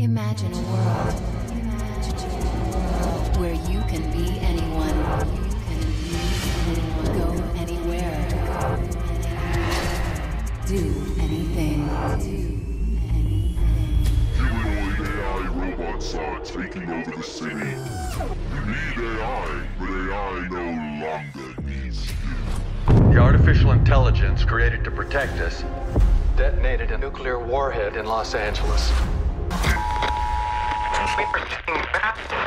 Imagine a world where you can be anyone, go anywhere, do anything. Humanoid AI robots are taking over the city. You need AI, but AI no longer needs you. The artificial intelligence created to protect us detonated a nuclear warhead in Los Angeles.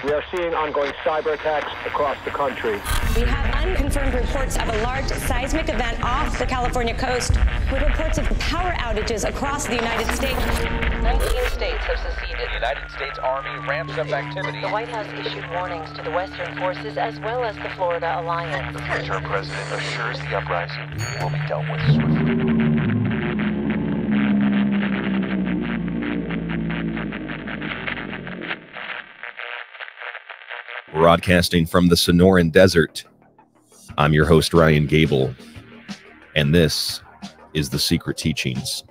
We are seeing ongoing cyber attacks across the country. We have unconfirmed reports of a large seismic event off the California coast, with reports of power outages across the United States. 19 states have seceded. The United States Army ramps up activity. The White House issued warnings to the Western forces as well as the Florida Alliance. The future president assures the uprising will be dealt with swiftly. Broadcasting from the Sonoran Desert, I'm your host, Ryan Gable, and this is The Secret Teachings.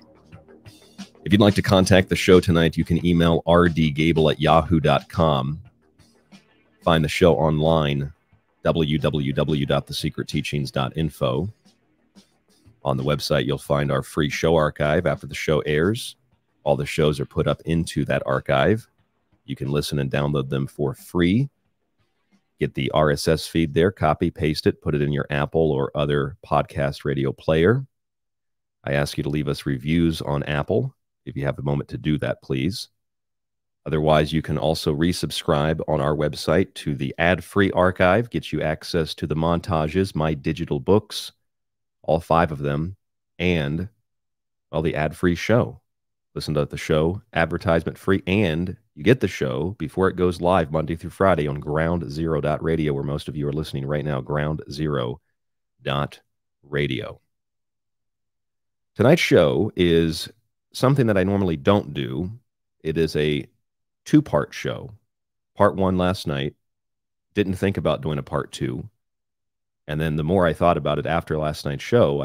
If you'd like to contact the show tonight, you can email rdgable@yahoo.com. Find the show online, www.thesecretteachings.info. On the website, you'll find our free show archive after the show airs. All the shows are put up into that archive. You can listen and download them for free. Get the RSS feed there, copy, paste it, put it in your Apple or other podcast radio player. I ask you to leave us reviews on Apple. If you have a moment to do that, please. Otherwise, you can also resubscribe on our website to the ad-free archive, get you access to the montages, my digital books, all 5 of them, and, well, the ad-free show. Listen to the show advertisement-free, and you get the show before it goes live Monday through Friday on groundzero.radio, where most of you are listening right now, groundzero.radio. Tonight's show is something that I normally don't do. It is a 2-part show. Part 1 last night. Didn't think about doing a part 2. And then the more I thought about it after last night's show,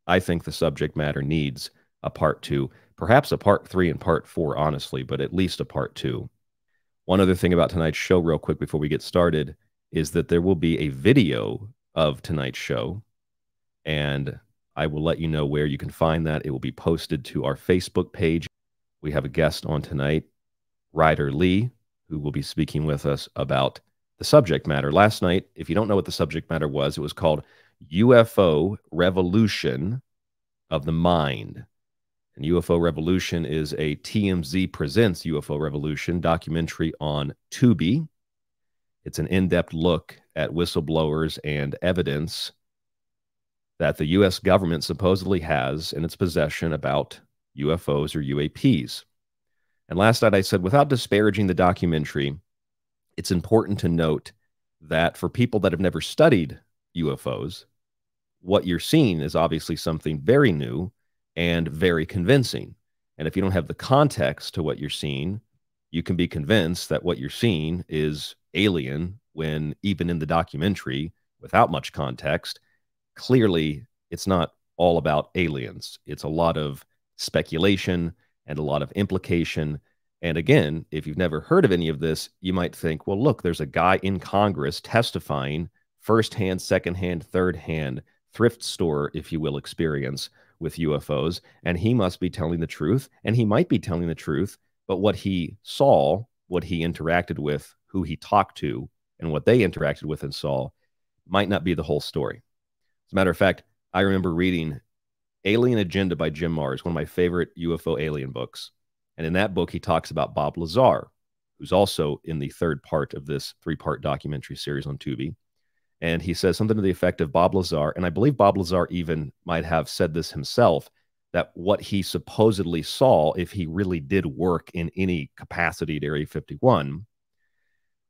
I think the subject matter needs a part 2. Perhaps a part 3 and part 4, honestly, but at least a part 2. One other thing about tonight's show, real quick before we get started, is that there will be a video of tonight's show, and I will let you know where you can find that. It will be posted to our Facebook page. We have a guest on tonight, Ryder Lee, who will be speaking with us about the subject matter. Last night, if you don't know what the subject matter was, it was called UFO Revolution of the Mind. And UFO Revolution is a TMZ Presents UFO Revolution documentary on Tubi. It's an in-depth look at whistleblowers and evidence that the U.S. government supposedly has in its possession about UFOs or UAPs. And last night I said, without disparaging the documentary, it's important to note that for people that have never studied UFOs, what you're seeing is obviously something very new and very convincing. And if you don't have the context to what you're seeing, you can be convinced that what you're seeing is alien, when even in the documentary, without much context, clearly it's not all about aliens. It's a lot of speculation and a lot of implication. And again, if you've never heard of any of this, you might think, well, look, there's a guy in Congress testifying firsthand, secondhand, third-hand, thrift store, if you will, experience with UFOs, and he must be telling the truth, and he might be telling the truth, but what he saw, what he interacted with, who he talked to, and what they interacted with and saw might not be the whole story. As a matter of fact, I remember reading Alien Agenda by Jim Marrs, one of my favorite UFO alien books, and in that book he talks about Bob Lazar, who's also in the 3rd part of this 3-part documentary series on Tubi. And he says something to the effect of Bob Lazar, and I believe Bob Lazar even might have said this himself, that what he supposedly saw, if he really did work in any capacity at Area 51,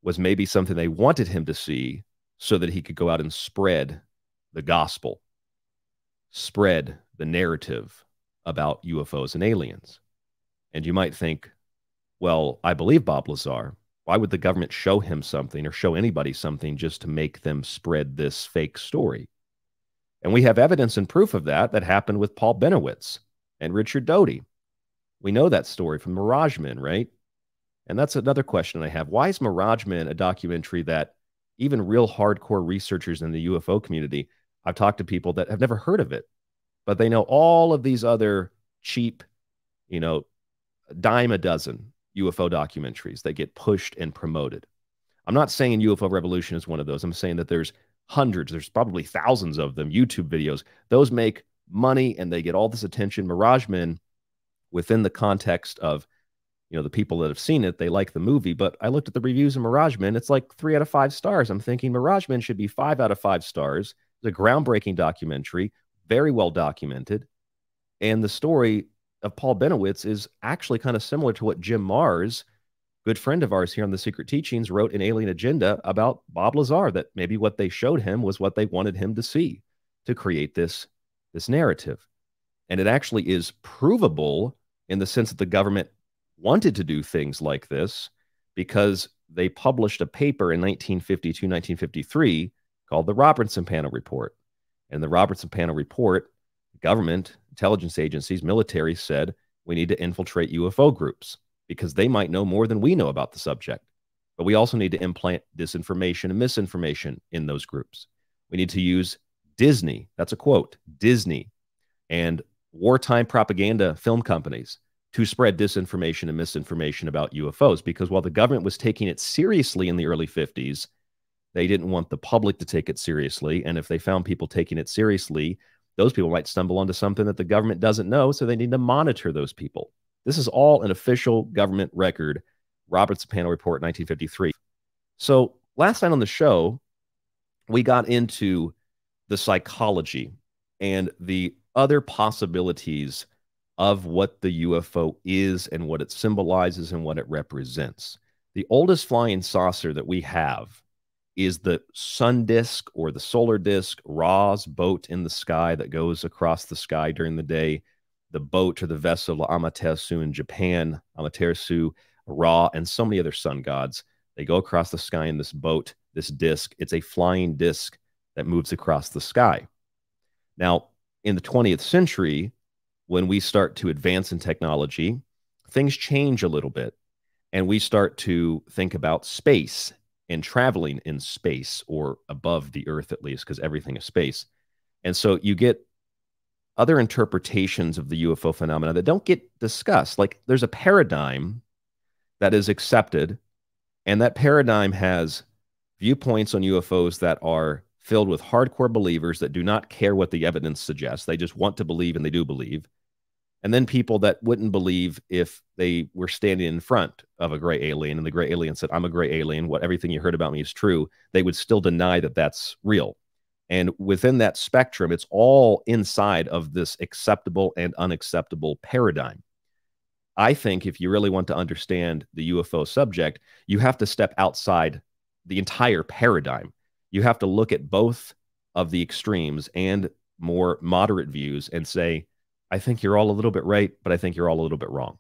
was maybe something they wanted him to see so that he could go out and spread the gospel, spread the narrative about UFOs and aliens. And you might think, well, I believe Bob Lazar. Why would the government show him something or show anybody something just to make them spread this fake story? And we have evidence and proof of that happened with Paul Benowitz and Richard Doty. We know that story from Mirage Men, right? And that's another question I have. Why is Mirage Men a documentary that even real hardcore researchers in the UFO community, I've talked to people that have never heard of it, but they know all of these other cheap, dime a dozen UFO documentaries that get pushed and promoted. I'm not saying UFO Revolution is one of those. I'm saying that there's hundreds, there's probably thousands of them, YouTube videos. Those make money and they get all this attention. Mirage Men, within the context of, the people that have seen it, they like the movie. But I looked at the reviews of Mirage Men. It's like 3 out of 5 stars. I'm thinking Mirage Men should be 5 out of 5 stars. It's a groundbreaking documentary, very well documented. And the story of Paul Benowitz is actually kind of similar to what Jim Marrs, good friend of ours here on The Secret Teachings, wrote in Alien Agenda about Bob Lazar, that maybe what they showed him was what they wanted him to see to create this narrative. And it actually is provable in the sense that the government wanted to do things like this because they published a paper in 1952, 1953 called the Robertson Panel Report. And the Robertson Panel Report, government, intelligence agencies, military said, we need to infiltrate UFO groups because they might know more than we know about the subject. But we also need to implant disinformation and misinformation in those groups. We need to use Disney, that's a quote, Disney, and wartime propaganda film companies to spread disinformation and misinformation about UFOs, because while the government was taking it seriously in the early 50s, they didn't want the public to take it seriously. And if they found people taking it seriously, those people might stumble onto something that the government doesn't know, so they need to monitor those people. This is all an official government record, Robertson Panel Report, 1953. So last night on the show, we got into the psychology and the other possibilities of what the UFO is and what it symbolizes and what it represents. The oldest flying saucer that we have is the sun disk or the solar disk, Ra's boat in the sky that goes across the sky during the day. The boat or the vessel of Amaterasu in Japan, Amaterasu, Ra, and so many other sun gods. They go across the sky in this boat, this disk. It's a flying disk that moves across the sky. Now, in the 20th century, when we start to advance in technology, things change a little bit. And we start to think about space and traveling in space, or above the Earth at least, because everything is space. And so you get other interpretations of the UFO phenomena that don't get discussed. Like there's a paradigm that is accepted, and that paradigm has viewpoints on UFOs that are filled with hardcore believers that do not care what the evidence suggests. They just want to believe, and they do believe. And then people that wouldn't believe if they were standing in front of a gray alien and the gray alien said, I'm a gray alien, everything you heard about me is true. They would still deny that that's real. And within that spectrum, it's all inside of this acceptable and unacceptable paradigm. I think if you really want to understand the UFO subject, you have to step outside the entire paradigm. You have to look at both of the extremes and more moderate views and say, I think you're all a little bit right, but I think you're all a little bit wrong.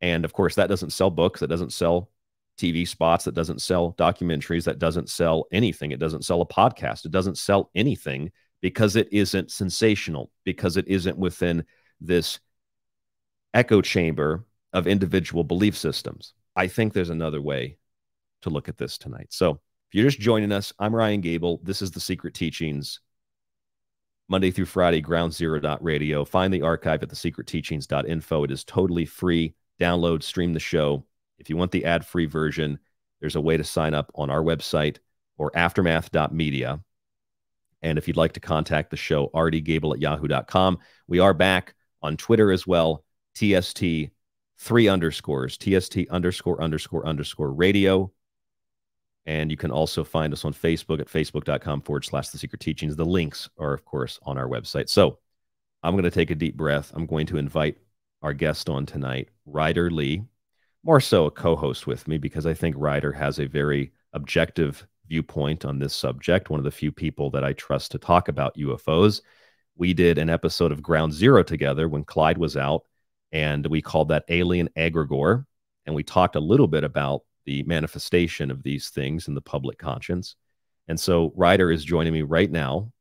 And of course, that doesn't sell books, that doesn't sell TV spots, that doesn't sell documentaries, that doesn't sell anything. It doesn't sell a podcast. It doesn't sell anything because it isn't sensational, because it isn't within this echo chamber of individual belief systems. I think there's another way to look at this tonight. So if you're just joining us, I'm Ryan Gable. This is The Secret Teachings, Monday through Friday, groundzero.radio. Find the archive at thesecretteachings.info. It is totally free. Download, stream the show. If you want the ad-free version, there's a way to sign up on our website or aftermath.media. And if you'd like to contact the show, rdgable@yahoo.com. We are back on Twitter as well, TST 3 underscores, TST ___radio. And you can also find us on Facebook at facebook.com/The Secret Teachings. The links are, of course, on our website. So I'm going to take a deep breath. I'm going to invite our guest on tonight, Ryder Lee, more so a co-host with me, because I think Ryder has a very objective viewpoint on this subject, one of the few people that I trust to talk about UFOs. We did an episode of Ground Zero together when Clyde was out, and we called that Alien Egregore, and we talked a little bit about the manifestation of these things in the public conscience. And so Ryder is joining me right now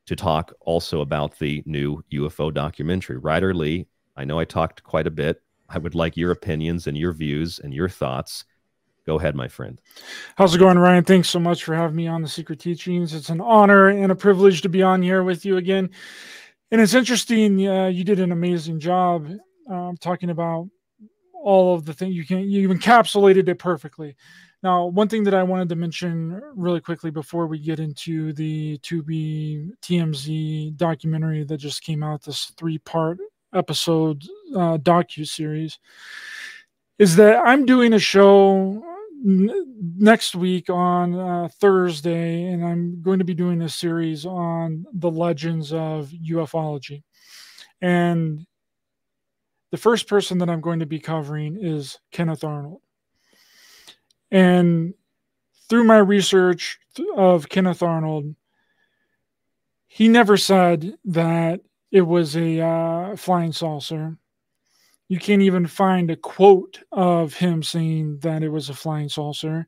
to talk also about the new UFO documentary. Ryder Lee, I know I talked quite a bit. I would like your opinions and your views and your thoughts. Go ahead, my friend. How's it going, Ryan? Thanks so much for having me on the Secret Teachings. It's an honor and a privilege to be on here with you again. And it's interesting. You did an amazing job talking about all of the things. You encapsulated it perfectly. Now, one thing that I wanted to mention really quickly before we get into the Tubi TMZ documentary that just came out, this 3-part episode docu-series, is that I'm doing a show next week on Thursday, and I'm going to be doing a series on the legends of ufology. And the first person that I'm going to be covering is Kenneth Arnold. And through my research of Kenneth Arnold, he never said that it was a flying saucer. You can't even find a quote of him saying that it was a flying saucer.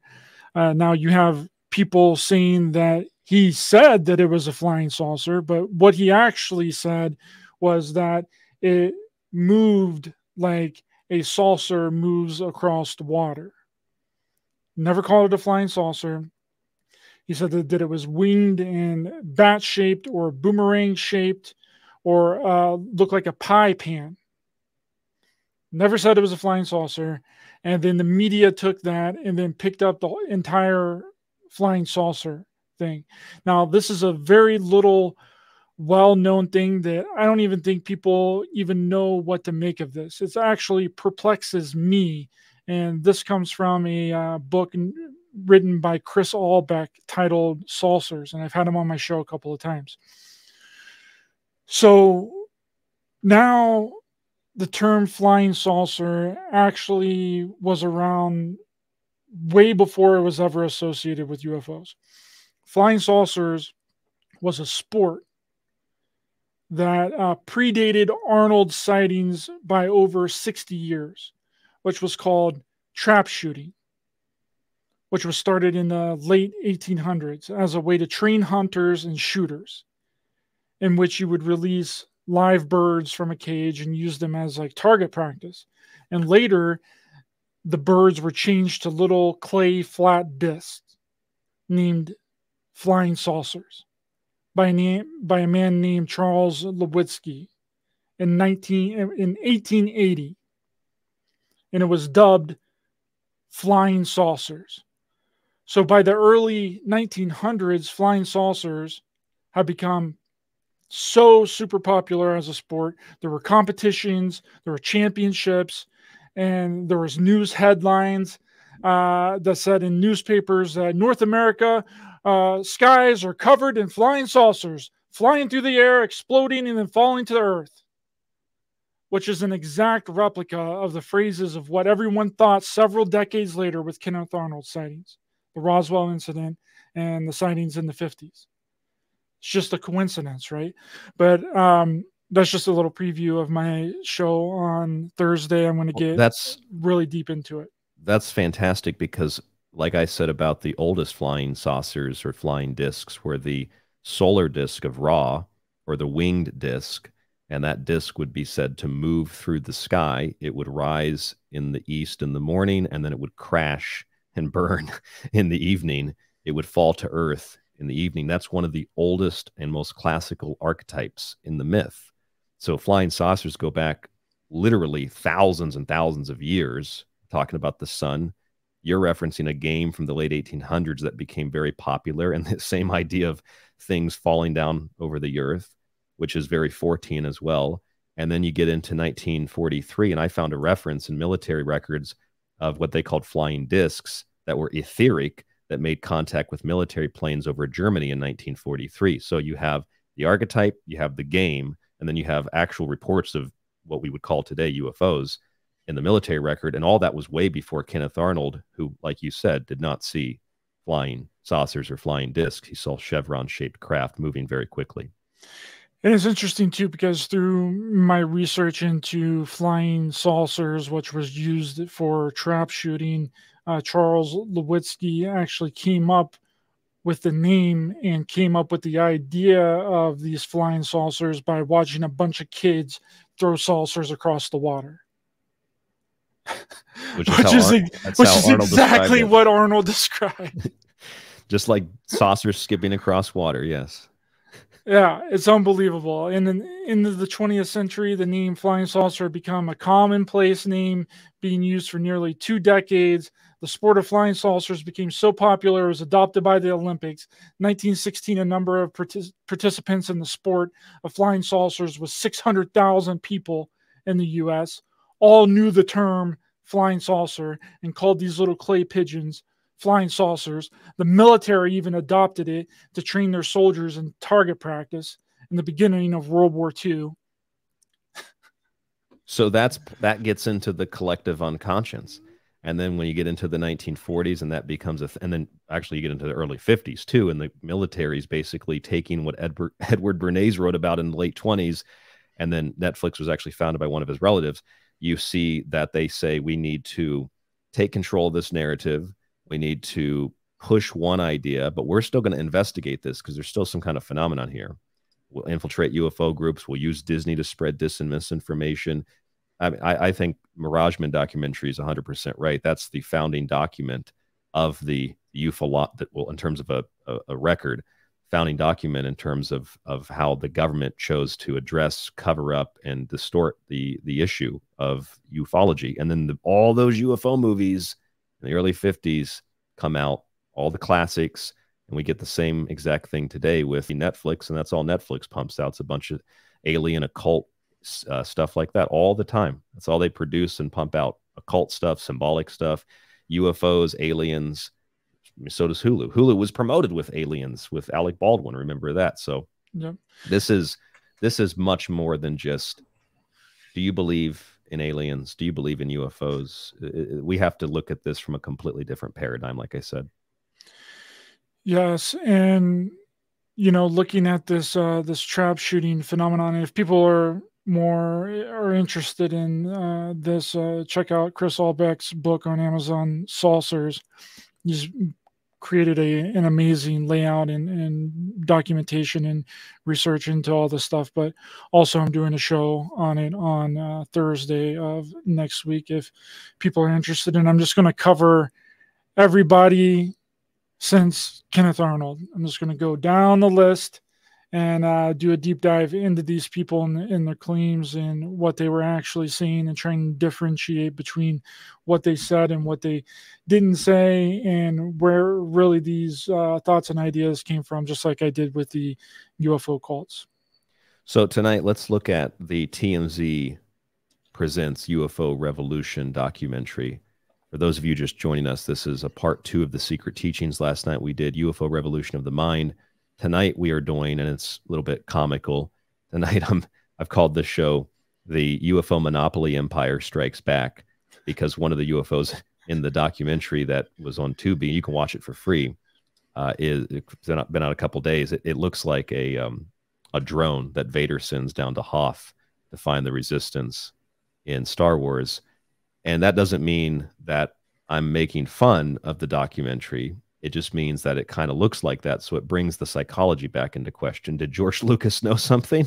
Now you have people saying that he said that it was a flying saucer, but what he actually said was that it moved like a saucer moves across the water. Never called it a flying saucer. He said that it was winged and bat-shaped or boomerang-shaped or looked like a pie pan. Never said it was a flying saucer. And then the media took that and then picked up the entire flying saucer thing. Now, this is a very little well-known thing that I don't even think people even know what to make of this. It actually perplexes me. And this comes from a book written by Chris Albeck titled Saucers. And I've had him on my show a couple of times. So now the term flying saucer actually was around way before it was ever associated with UFOs. Flying saucers was a sport that predated Arnold's sightings by over 60 years, which was called trap shooting, which was started in the late 1800s as a way to train hunters and shooters, in which you would release live birds from a cage and use them as like target practice. And later, the birds were changed to little clay flat discs named flying saucers by a man named Charles Lewitsky in 1880. And it was dubbed flying saucers. So by the early 1900s, flying saucers had become so super popular as a sport. There were competitions, there were championships, and there was news headlines that said in newspapers that North America skies are covered in flying saucers, flying through the air, exploding, and then falling to the earth, which is an exact replica of the phrases of what everyone thought several decades later with Kenneth Arnold sightings, the Roswell incident, and the sightings in the 50s. It's just a coincidence, right? But that's just a little preview of my show on Thursday. I'm going to get really deep into it. That's fantastic because, like I said about the oldest flying saucers or flying discs, were the solar disk of Ra, or the winged disk, and that disk would be said to move through the sky. It would rise in the east in the morning, and then it would crash and burn in the evening. It would fall to earth in the evening. That's one of the oldest and most classical archetypes in the myth. So flying saucers go back literally thousands and thousands of years, talking about the sun. You're referencing a game from the late 1800s that became very popular, and the same idea of things falling down over the earth, which is very Fortean as well. And then you get into 1943, and I found a reference in military records of what they called flying discs that were etheric, that made contact with military planes over Germany in 1943. So you have the archetype, you have the game, and then you have actual reports of what we would call today UFOs in the military record. And all that was way before Kenneth Arnold, who, like you said, did not see flying saucers or flying discs. He saw chevron-shaped craft moving very quickly. And it's interesting, too, because through my research into flying saucers, which was used for trap shooting, Charles Lewitsky actually came up with the name and came up with the idea of these flying saucers by watching a bunch of kids throw saucers across the water. Which is exactly what Arnold described. Just like saucers skipping across water. Yes. Yeah, it's unbelievable. And in the 20th century, the name flying saucer had become a commonplace name being used for nearly 2 decades. The sport of flying saucers became so popular it was adopted by the Olympics. 1916, a number of participants in the sport of flying saucers was 600,000 people in the U.S. All knew the term flying saucer and called these little clay pigeons flying saucers. The military even adopted it to train their soldiers in target practice in the beginning of World War II. So that gets into the collective unconscious. And then when you get into the 1940s and that becomes and then actually you get into the early 50s too, and the military is basically taking what Edward Bernays wrote about in the late 20s, and then Netflix was actually founded by one of his relatives. You see that they say we need to take control of this narrative. We need to push one idea, but we're still going to investigate this because there's still some kind of phenomenon here. We'll infiltrate UFO groups. We'll use Disney to spread dis and misinformation. I think Mirageman documentary is 100% right. That's the founding document of the UFO lot that will, in terms of a record, founding document in terms of how the government chose to address, cover up, and distort the issue of ufology. And then all those UFO movies in the early 50s come out, all the classics, and we get the same exact thing today with Netflix, and that's all Netflix pumps out. It's a bunch of alien occult stuff like that all the time. That's all they produce and pump out: occult stuff, symbolic stuff, UFOs, aliens. So does Hulu. Hulu was promoted with aliens with Alec Baldwin. Remember that? So yep. This is much more than just, do you believe in aliens? Do you believe in UFOs? We have to look at this from a completely different paradigm, like I said. Yes, and looking at this this trap shooting phenomenon, if people are interested in this, check out Chris Albeck's book on Amazon, Saucers. He's created an amazing layout and documentation and research into all this stuff. But also I'm doing a show on it on Thursday of next week if people are interested. And I'm just going to cover everybody since Kenneth Arnold. I'm just going to go down the list and do a deep dive into these people and their claims and what they were actually saying, and trying to differentiate between what they said and what they didn't say, and where really these thoughts and ideas came from, just like I did with the UFO cults. So tonight, let's look at the TMZ Presents UFO Revolution documentary. For those of you just joining us, this is a part 2 of the Secret Teachings. Last night we did UFO Revolution of the Mind. Tonight we are doing, and it's a little bit comical, tonight I've called this show the UFO Monopoly Empire Strikes Back, because one of the UFOs in the documentary that was on Tubi, you can watch it for free, it's been out a couple days. It looks like a drone that Vader sends down to Hoth to find the resistance in Star Wars. And that doesn't mean that I'm making fun of the documentary. It just means that it kind of looks like that. So it brings the psychology back into question. Did George Lucas know something?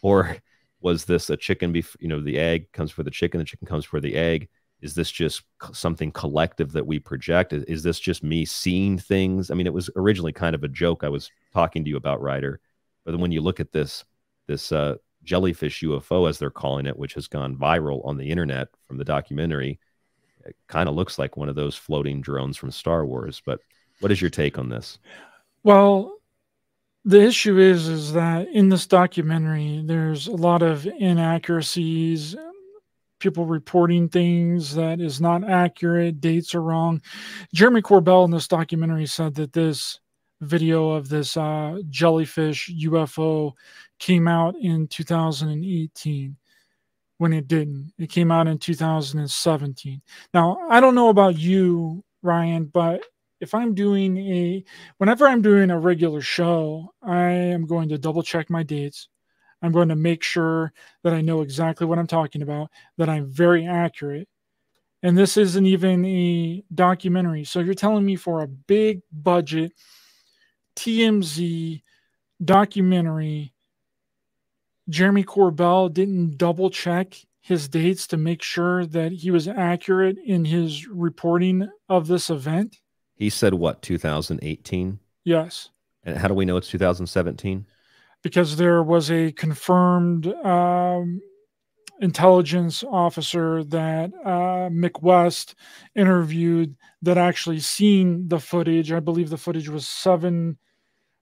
Or was this a chicken, the egg comes for the chicken comes for the egg? Is this just something collective that we project? Is this just me seeing things? I mean, it was originally kind of a joke I was talking to you about, Ryder. But then when you look at this Jellyfish UFO, as they're calling it, which has gone viral on the internet from the documentary, it kind of looks like one of those floating drones from Star Wars. But what is your take on this? Well, the issue is that in this documentary, there's a lot of inaccuracies, people reporting things that is not accurate, dates are wrong. Jeremy Corbell in this documentary said that this video of this Jellyfish UFO came out in 2018 when it didn't. It came out in 2017. Now, I don't know about you, Ryan, but whenever I'm doing a regular show, I am going to double check my dates. I'm going to make sure that I know exactly what I'm talking about, that I'm very accurate. And this isn't even a documentary. So you're telling me for a big budget TMZ documentary, Jeremy Corbell didn't double check his dates to make sure that he was accurate in his reporting of this event. He said what, 2018? Yes. And how do we know it's 2017? Because there was a confirmed intelligence officer that Mick West interviewed that actually seen the footage. I believe the footage was 7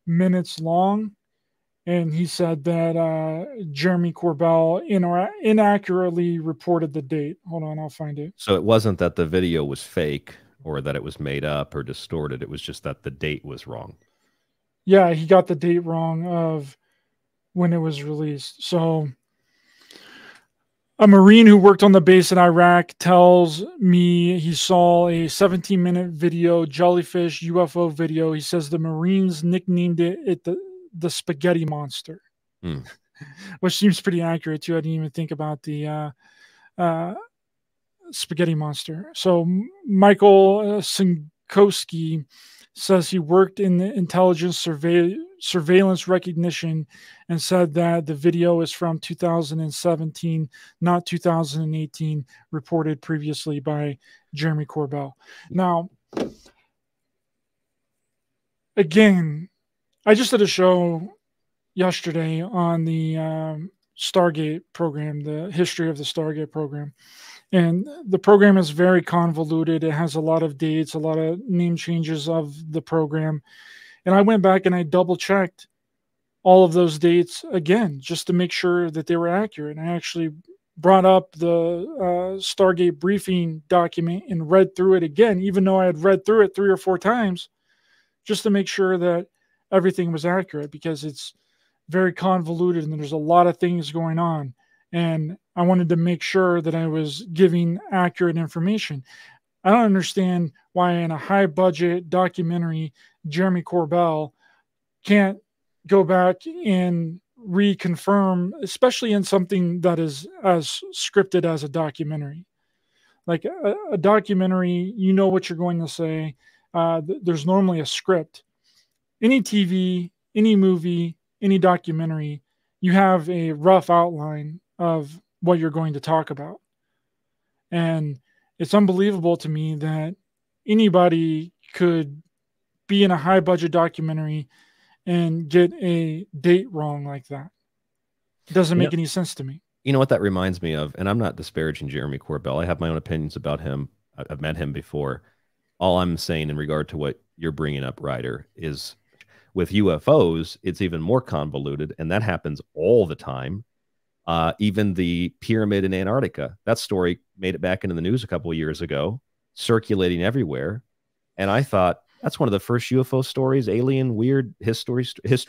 minutes long. And he said that Jeremy Corbell inaccurately reported the date. Hold on, I'll find it. So it wasn't that the video was fake or that it was made up or distorted. It was just that the date was wrong. Yeah, he got the date wrong of when it was released. So a Marine who worked on the base in Iraq tells me he saw a 17-minute video, Jellyfish UFO video. He says the Marines nicknamed it the Spaghetti Monster, which seems pretty accurate too. I didn't even think about the Spaghetti Monster. So Michael Sinkowski says he worked in the intelligence surveillance recognition and said that the video is from 2017, not 2018, reported previously by Jeremy Corbell. Now, again, I just did a show yesterday on the Stargate program, the history of the Stargate program. And the program is very convoluted. It has a lot of dates, a lot of name changes of the program. And I went back and I double checked all of those dates again, just to make sure that they were accurate. And I actually brought up the Stargate briefing document and read through it again, even though I had read through it 3 or 4 times, just to make sure that everything was accurate, because it's very convoluted and there's a lot of things going on. And I wanted to make sure that I was giving accurate information. I don't understand why in a high budget documentary, Jeremy Corbell can't go back and reconfirm, especially in something that is as scripted as a documentary. Like a documentary, you know what you're going to say. There's normally a script. Any TV, any movie, any documentary, you have a rough outline of what you're going to talk about. And it's unbelievable to me that anybody could be in a high budget documentary and get a date wrong like that. It doesn't make any sense to me. You know what that reminds me of? And I'm not disparaging Jeremy Corbell. I have my own opinions about him. I've met him before. All I'm saying in regard to what you're bringing up, Ryder, is with UFOs, it's even more convoluted, and that happens all the time. Even the pyramid in Antarctica, that story made it back into the news a couple of years ago, circulating everywhere. And I thought, that's one of the first UFO stories, alien, weird history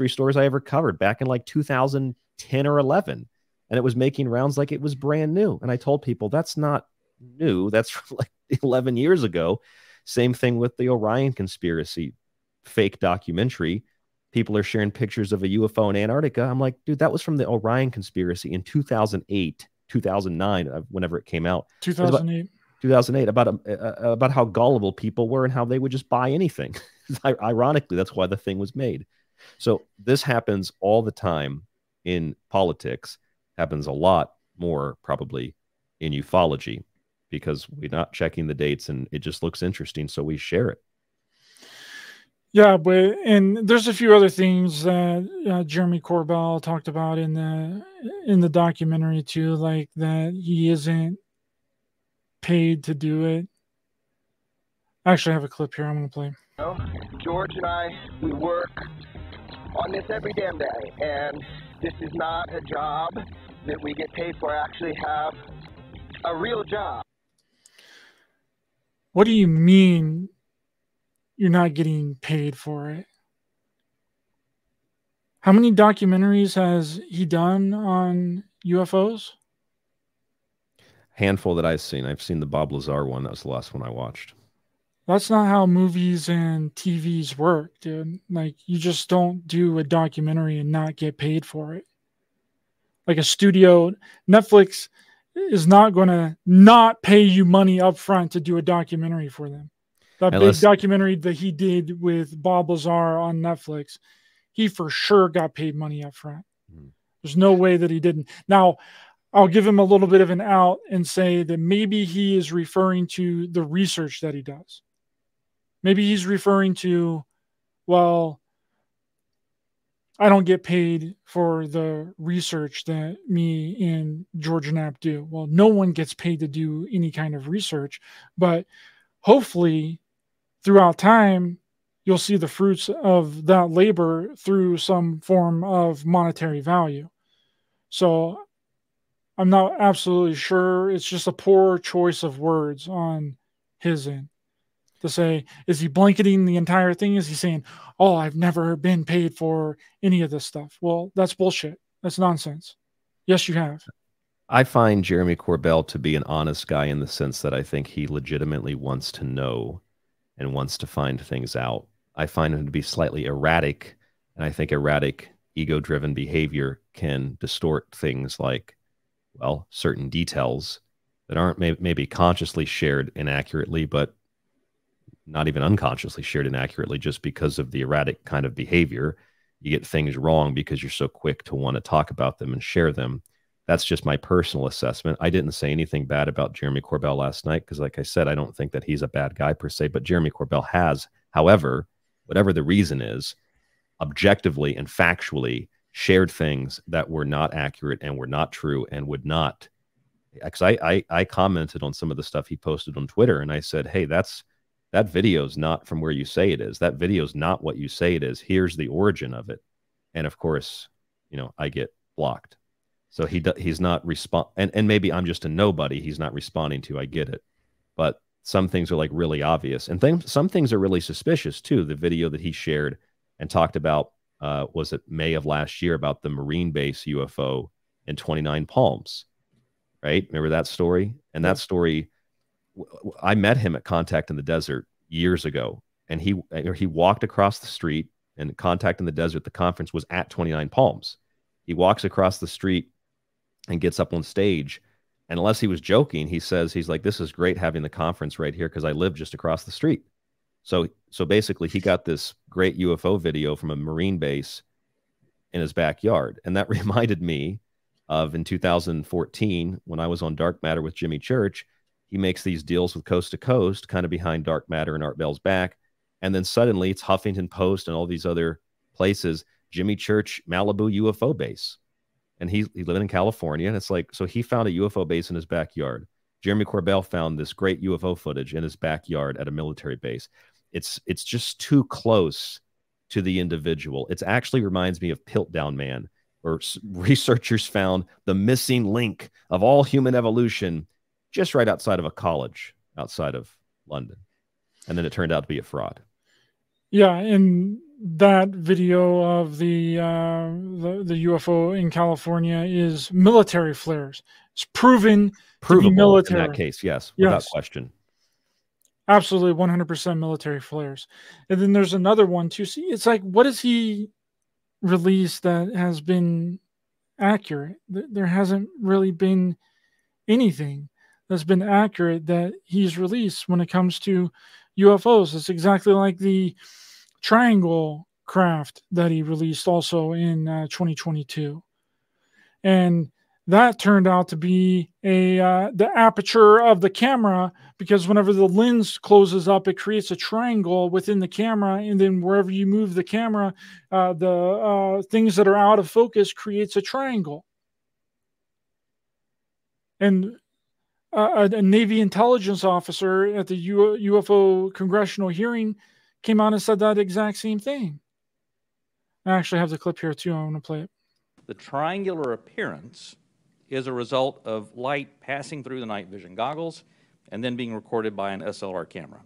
stories I ever covered back in like 2010 or 11. And it was making rounds like it was brand new. And I told people, that's not new. That's from like 11 years ago. Same thing with the Orion conspiracy fake documentary. People are sharing pictures of a UFO in Antarctica. I'm like, dude, that was from the Orion conspiracy in 2008, 2009, whenever it came out. 2008, about how gullible people were and how they would just buy anything. Ironically, that's why the thing was made. So this happens all the time in politics, happens a lot more probably in ufology, because we're not checking the dates and it just looks interesting, so we share it. Yeah, and there's a few other things that Jeremy Corbell talked about in the documentary too, like that he isn't paid to do it. I actually have a clip here I'm going to play. George and I, we work on this every damn day, and this is not a job that we get paid for. I actually have a real job. What do you mean you're not getting paid for it? How many documentaries has he done on UFOs? Handful that I've seen. I've seen the Bob Lazar one. That was the last one I watched. That's not how movies and TVs work, dude. Like, you just don't do a documentary and not get paid for it. Like a studio, Netflix is not going to not pay you money up front to do a documentary for them. That big documentary that he did with Bob Lazar on Netflix, he for sure got paid money up front. There's no way that he didn't. Now, I'll give him a little bit of an out and say that maybe he is referring to the research that he does. Maybe he's referring to, well, I don't get paid for the research that me and George Knapp do. Well, no one gets paid to do any kind of research, but hopefully throughout time, you'll see the fruits of that labor through some form of monetary value. So I'm not absolutely sure. It's just a poor choice of words on his end to say, is he blanketing the entire thing? Is he saying, oh, I've never been paid for any of this stuff? Well, that's bullshit. That's nonsense. Yes, you have. I find Jeremy Corbell to be an honest guy in the sense that I think he legitimately wants to know and wants to find things out. I find him to be slightly erratic, and I think erratic, ego-driven behavior can distort things like, well, certain details that aren't maybe consciously shared inaccurately, but not even unconsciously shared inaccurately just because of the erratic kind of behavior. You get things wrong because you're so quick to want to talk about them and share them. That's just my personal assessment. I didn't say anything bad about Jeremy Corbell last night because, like I said, I don't think that he's a bad guy per se, but Jeremy Corbell has, however, whatever the reason is, objectively and factually shared things that were not accurate and were not true and would not, because I commented on some of the stuff he posted on Twitter, and I said, hey, that video's not from where you say it is. That video's not what you say it is. Here's the origin of it. And of course, you know, I get blocked. So he's not and maybe I'm just a nobody he's not responding to. I get it. But some things are like really obvious, and some things are really suspicious too. The video that he shared and talked about, was it May of last year, about the Marine base UFO in 29 Palms, right? Remember that story? And that story, I met him at Contact in the Desert years ago, and he walked across the street, and Contact in the Desert, the conference was at 29 Palms. He walks across the street and gets up on stage, and unless he was joking, he says, he's like, this is great having the conference right here because I live just across the street. So basically he got this great UFO video from a Marine base in his backyard. And that reminded me of in 2014, when I was on Dark Matter with Jimmy Church. He makes these deals with Coast to Coast, kind of behind Dark Matter and Art Bell's back. And then suddenly it's Huffington Post and all these other places, Jimmy Church, Malibu UFO base. And he lived in California. And it's like, so he found a UFO base in his backyard. Jeremy Corbell found this great UFO footage in his backyard at a military base. It's just too close to the individual. It actually reminds me of Piltdown Man, where researchers found the missing link of all human evolution just right outside of a college outside of London. And then it turned out to be a fraud. Yeah, and that video of the UFO in California is military flares. It's provable to be military. In that case, yes, without question. Absolutely, 100% military flares. And then there's another one too. See, it's like, what has he released that has been accurate? There hasn't really been anything that's been accurate that he's released when it comes to UFOs. It's exactly like the triangle craft that he released also in 2022. And that turned out to be the aperture of the camera, because whenever the lens closes up, it creates a triangle within the camera, and then wherever you move the camera, the things that are out of focus creates a triangle. And a Navy intelligence officer at the UFO congressional hearing came out and said that exact same thing. I actually have the clip here too. I want to play it. The triangular appearance is a result of light passing through the night vision goggles and then being recorded by an SLR camera.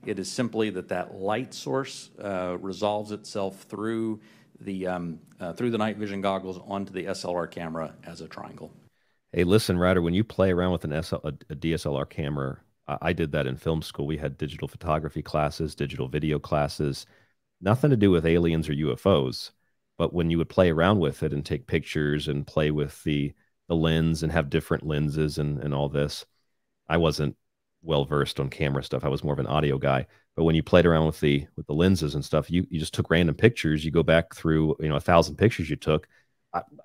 It is simply that light source resolves itself through the night vision goggles onto the SLR camera as a triangle. Hey, listen, Ryder, when you play around with a DSLR camera, I did that in film school. We had digital photography classes, digital video classes, nothing to do with aliens or UFOs. But when you would play around with it and take pictures and play with the lens and have different lenses and all this, I wasn't well versed on camera stuff. I was more of an audio guy. But when you played around with the lenses and stuff, you just took random pictures. You go back through 1,000 pictures you took.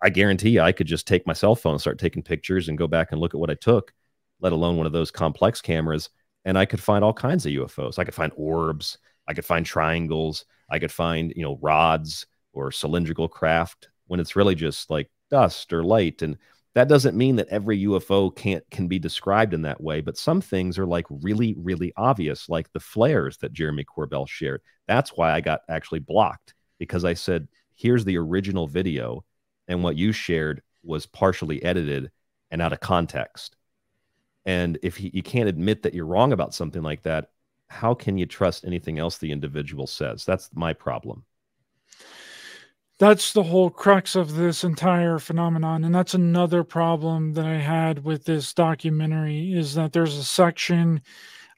I guarantee you I could just take my cell phone and start taking pictures and go back and look at what I took, let alone one of those complex cameras, and I could find all kinds of UFOs. I could find orbs, I could find triangles, I could find, you know, rods or cylindrical craft, when it's really just like dust or light. And that doesn't mean that every UFO can be described in that way, but some things are like really, really obvious, like the flares that Jeremy Corbell shared. That's why I got actually blocked, because I said, here's the original video, and what you shared was partially edited and out of context. And if you can't admit that you're wrong about something like that, how can you trust anything else the individual says? That's my problem. That's the whole crux of this entire phenomenon. And that's another problem that I had with this documentary, is that there's a section,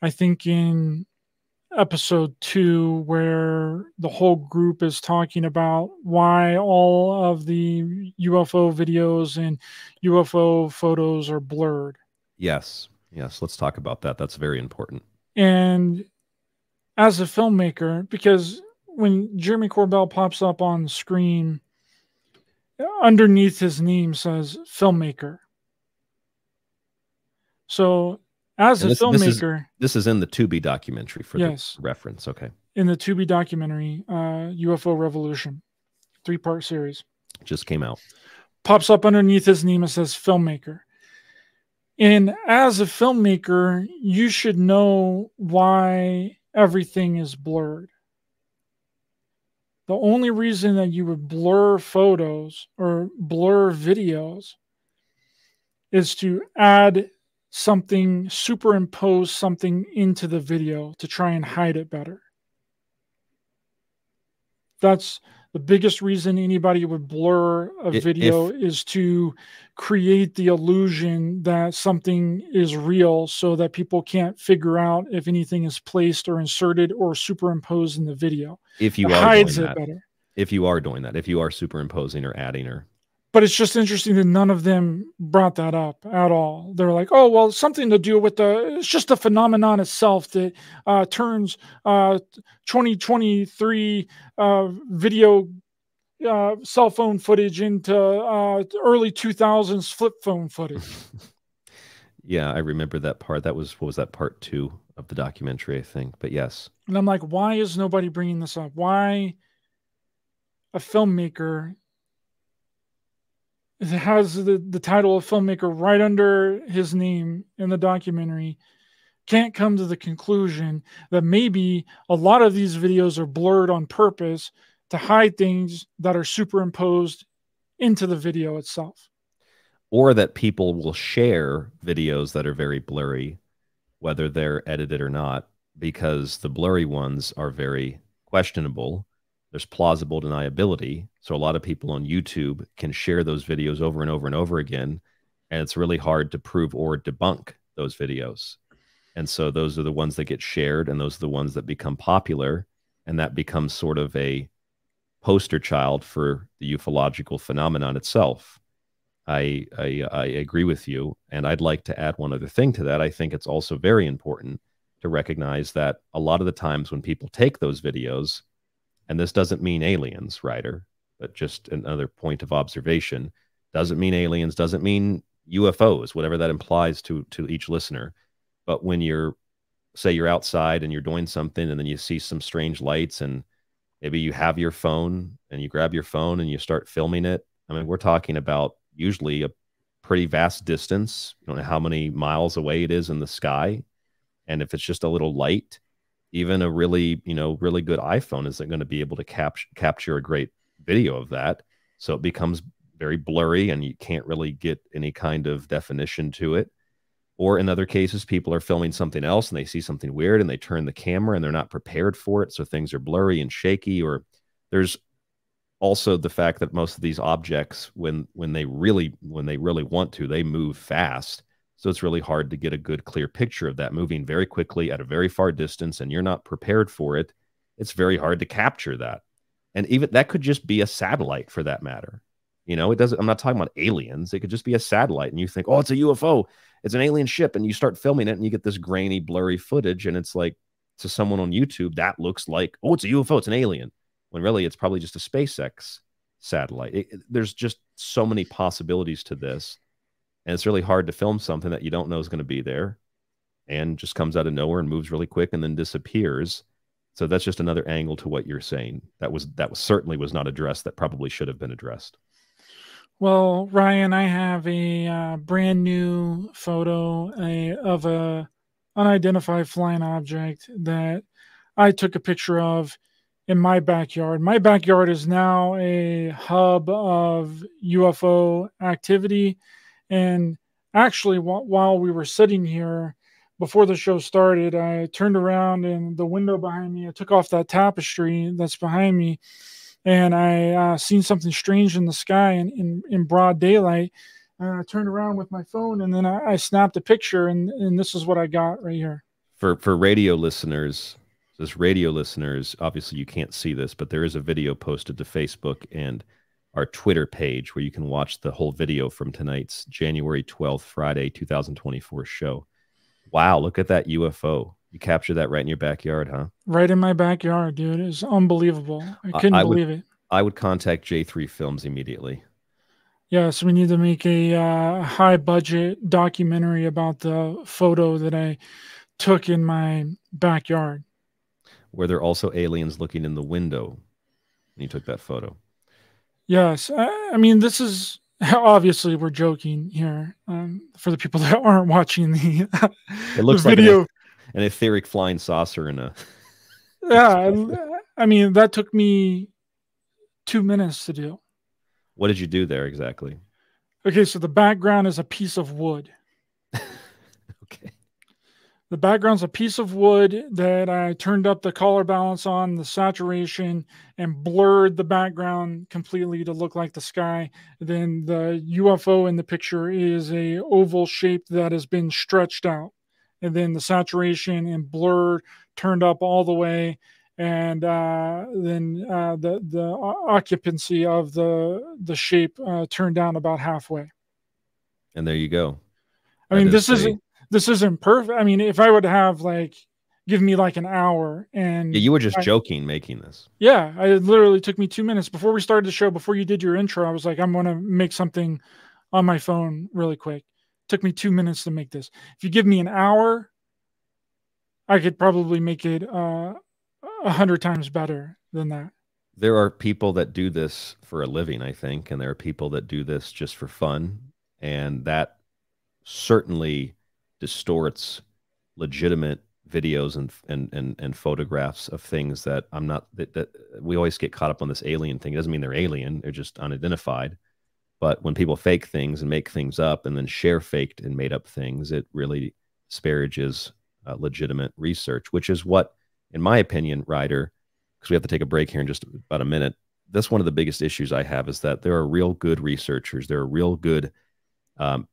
I think in episode 2, where the whole group is talking about why all of the UFO videos and UFO photos are blurred. Yes. Yes. Let's talk about that. That's very important. And as a filmmaker, because when Jeremy Corbell pops up on screen, underneath his name says filmmaker. So as a filmmaker... This is in the Tubi documentary for yes, the reference. Okay. In the Tubi documentary, UFO Revolution, 3-part series. Just came out. Pops up underneath his name, it says filmmaker. And as a filmmaker, you should know why everything is blurred. The only reason that you would blur photos or blur videos is to add something, superimpose something into the video to try and hide it better. That's the biggest reason anybody would blur a video, is to create the illusion that something is real, so that people can't figure out if anything is placed or inserted or superimposed in the video. If you hides it better. If you are doing that, if you are superimposing or adding or... But it's just interesting that none of them brought that up at all. They're like, oh, well, something to do with it's just the phenomenon itself that turns 2023 video cell phone footage into early 2000s flip phone footage. Yeah, I remember that part. That was, what was that, part 2 of the documentary, I think. But yes. And I'm like, why is nobody bringing this up? Why a filmmaker has the title of filmmaker right under his name in the documentary can't come to the conclusion that maybe a lot of these videos are blurred on purpose to hide things that are superimposed into the video itself. Or that people will share videos that are very blurry, whether they're edited or not, because the blurry ones are very questionable. There's plausible deniability. So a lot of people on YouTube can share those videos over and over and over again, and it's really hard to prove or debunk those videos. And so those are the ones that get shared, and those are the ones that become popular, and that becomes sort of a poster child for the ufological phenomenon itself. I agree with you, and I'd like to add one other thing to that. I think it's also very important to recognize that a lot of the times when people take those videos, and this doesn't mean aliens, Ryder, but just another point of observation, doesn't mean aliens, doesn't mean UFOs, whatever that implies to each listener. But when say you're outside and you're doing something, and then you see some strange lights, and maybe you have your phone and you grab your phone and you start filming it. I mean, we're talking about usually a pretty vast distance. You don't know how many miles away it is in the sky. And if it's just a little light, even a really, really good iPhone isn't going to be able to capture a great video of that. So it becomes very blurry, and you can't really get any kind of definition to it. Or in other cases, people are filming something else and they see something weird and they turn the camera and they're not prepared for it. So things are blurry and shaky. Or there's also the fact that most of these objects, when they really want to, they move fast. So it's really hard to get a good, clear picture of that moving very quickly at a very far distance, and you're not prepared for it. It's very hard to capture that. And even that could just be a satellite, for that matter. It doesn't, I'm not talking about aliens. It could just be a satellite, and you think, oh, it's a UFO. It's an alien ship, and you start filming it and you get this grainy, blurry footage. And it's like, to someone on YouTube, that looks like, oh, it's a UFO, it's an alien. When really it's probably just a SpaceX satellite. There's just so many possibilities to this, and it's really hard to film something that you don't know is going to be there and just comes out of nowhere and moves really quick and then disappears. So that's just another angle to what you're saying. That was certainly was not addressed. That probably should have been addressed. Well, Ryan, I have a brand new photo of a unidentified flying object that I took a picture of in my backyard. My backyard is now a hub of UFO activity. And actually, while we were sitting here before the show started, I turned around and the window behind me, I took off that tapestry that's behind me, and I seen something strange in the sky in broad daylight. I turned around with my phone, and then I snapped a picture, and this is what I got right here. For radio listeners, obviously you can't see this, but there is a video posted to Facebook and our Twitter page where you can watch the whole video from tonight's January 12th, Friday, 2024 show. Wow, look at that UFO. You captured that right in your backyard, huh? Right in my backyard, dude. It's unbelievable. I couldn't believe it. I would contact J3 Films immediately. Yes, we need to make a high-budget documentary about the photo that I took in my backyard. Were there also aliens looking in the window when you took that photo? Yes. I mean, this is obviously we're joking here for the people that aren't watching it looks the like video. An etheric flying saucer in a... Yeah. I mean, that took me 2 minutes to do. What did you do there exactly? Okay, so the background is a piece of wood. Okay. The background's a piece of wood that I turned up the color balance on, the saturation, and blurred the background completely to look like the sky. Then the UFO in the picture is a oval shape that has been stretched out. And then the saturation and blur turned up all the way. And then the occupancy of the shape turned down about halfway. And there you go. I mean, this isn't perfect. I mean, if I would have give me an hour and... Yeah, you were just joking making this. Yeah, it literally took me 2 minutes. Before we started the show, before you did your intro, I was like, I'm going to make something on my phone really quick. It took me 2 minutes to make this. If you give me an hour, I could probably make it 100 times better than that. There are people that do this for a living, I think, and there are people that do this just for fun, and that certainly distorts legitimate videos and photographs of things that that we always get caught up on this alien thing. It doesn't mean they're alien, they're just unidentified. But when people fake things and make things up and then share faked and made up things, it really disparages legitimate research, which is what, in my opinion, Ryder, because we have to take a break here in just about a minute, that's one of the biggest issues I have, is that there are real good researchers, there are real good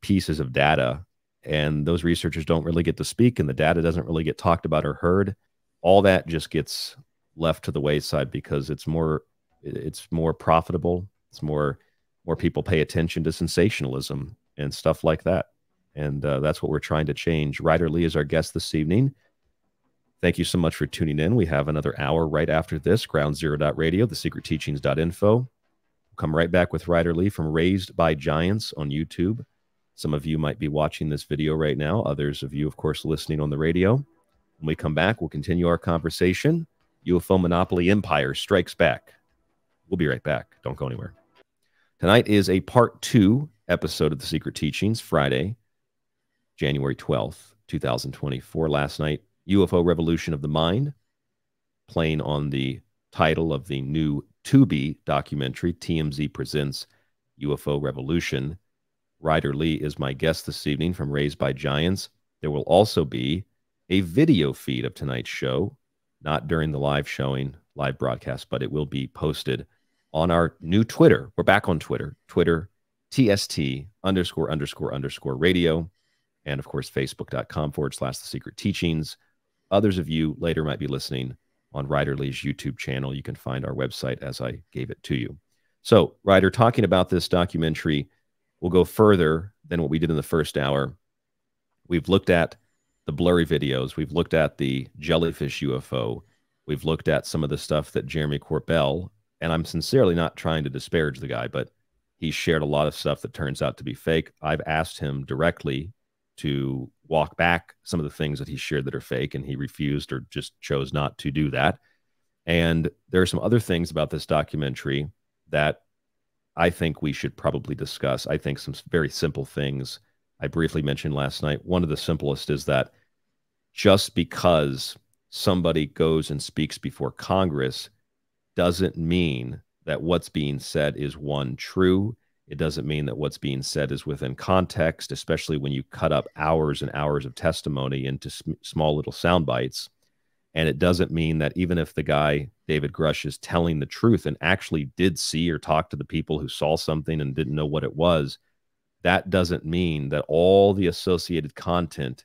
pieces of data, and those researchers don't really get to speak, and the data doesn't really get talked about or heard. All that just gets left to the wayside because it's more profitable. It's more people pay attention to sensationalism and stuff like that. And that's what we're trying to change. Ryder Lee is our guest this evening. Thank you so much for tuning in. We have another hour right after this, groundzero.radio, thesecretteachings.info. We'll come right back with Ryder Lee from Raised by Giants on YouTube. Some of you might be watching this video right now. Others of you, of course, listening on the radio. When we come back, we'll continue our conversation. UFO Monopoly Empire strikes back. We'll be right back. Don't go anywhere. Tonight is a part 2 episode of The Secret Teachings, Friday, January 12th, 2024. Last night, UFO Revolution of the Mind, playing on the title of the new Tubi documentary, TMZ Presents UFO Revolution. Ryder Lee is my guest this evening from Raised by Giants. There will also be a video feed of tonight's show, not during the live broadcast, but it will be posted on our new Twitter. We're back on Twitter, TST___radio, and of course, Facebook.com/The Secret Teachings. Others of you later might be listening on Ryder Lee's YouTube channel. You can find our website as I gave it to you. So, Ryder, talking about this documentary, we'll go further than what we did in the first hour. We've looked at the blurry videos. We've looked at the Jellyfish UFO. We've looked at some of the stuff that Jeremy Corbell, and I'm sincerely not trying to disparage the guy, but He shared a lot of stuff that turns out to be fake. I've asked him directly to walk back some of the things that he shared that are fake, and he refused or just chose not to do that. And there are some other things about this documentary that I think we should probably discuss. I think some very simple things I briefly mentioned last night. One of the simplest is that just because somebody goes and speaks before Congress doesn't mean that what's being said is one, true. It doesn't mean that what's being said is within context, especially when you cut up hours and hours of testimony into small little sound bites. And it doesn't mean that even if the guy, David Grush, is telling the truth and actually did see or talk to the people who saw something and didn't know what it was, that doesn't mean that all the associated content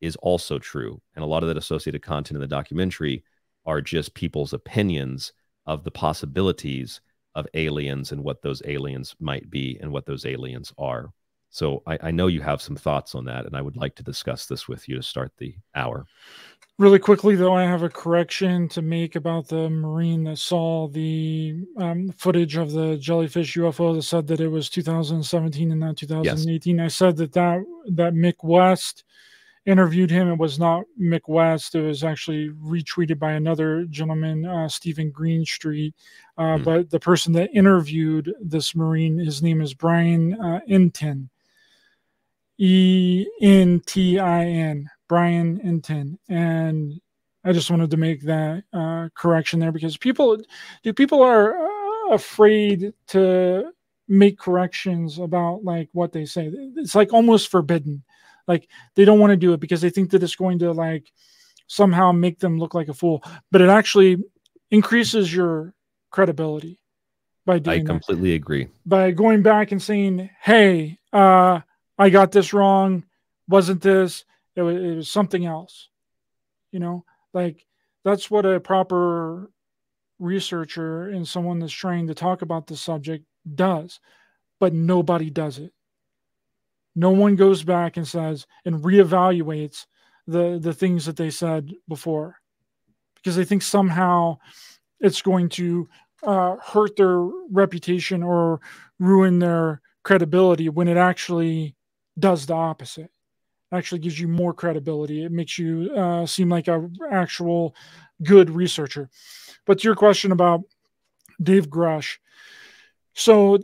is also true. And a lot of that associated content in the documentary are just people's opinions of the possibilities of aliens and what those aliens might be and what those aliens are. So I know you have some thoughts on that, and I would like to discuss this with you to start the hour. Really quickly, though, I have a correction to make about the Marine that saw the footage of the Jellyfish UFO that said that it was 2017 and not 2018. Yes. I said that Mick West interviewed him. It was not Mick West. It was actually retweeted by another gentleman, Stephen Greenstreet. But the person that interviewed this Marine, his name is Brian Entin. E-N-T-I-N. Brian Entin. And I just wanted to make that correction there, because people are afraid to make corrections about like what they say. It's like almost forbidden. Like they don't want to do it because they think that it's going to like somehow make them look like a fool, but it actually increases your credibility by doing that. I completely agree. By going back and saying, hey, I got this wrong. Wasn't this? It was something else. You know, like that's what a proper researcher and someone that's trying to talk about the subject does, but nobody does it. No one goes back and says and reevaluates the things that they said before, because they think somehow it's going to hurt their reputation or ruin their credibility, when it actually does the opposite. It actually gives you more credibility. It makes you seem like an actual good researcher. But to your question about Dave Grush, so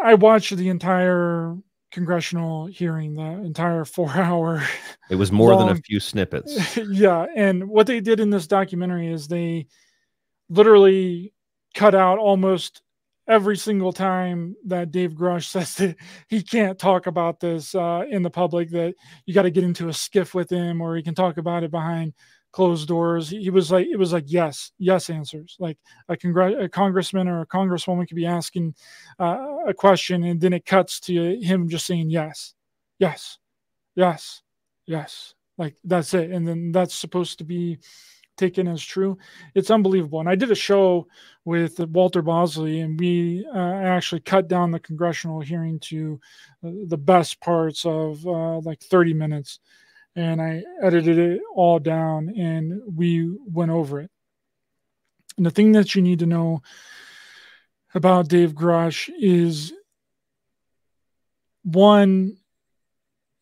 I watched the entire congressional hearing, the entire 4-hour. It was more than a few snippets. Yeah. And what they did in this documentary is they literally cut out almost every single time that Dave Grush says that he can't talk about this in the public, that you got to get into a skiff with him or he can talk about it behind closed doors. He was like, it was like yes answers. Like a congressman or a congresswoman could be asking a question, and then it cuts to him just saying yes. Like that's it. And then that's supposed to be taken as true. It's unbelievable. And I did a show with Walter Bosley, and we actually cut down the congressional hearing to the best parts of like 30 minutes. And I edited it all down and we went over it. And the thing that you need to know about Dave Grush is, one,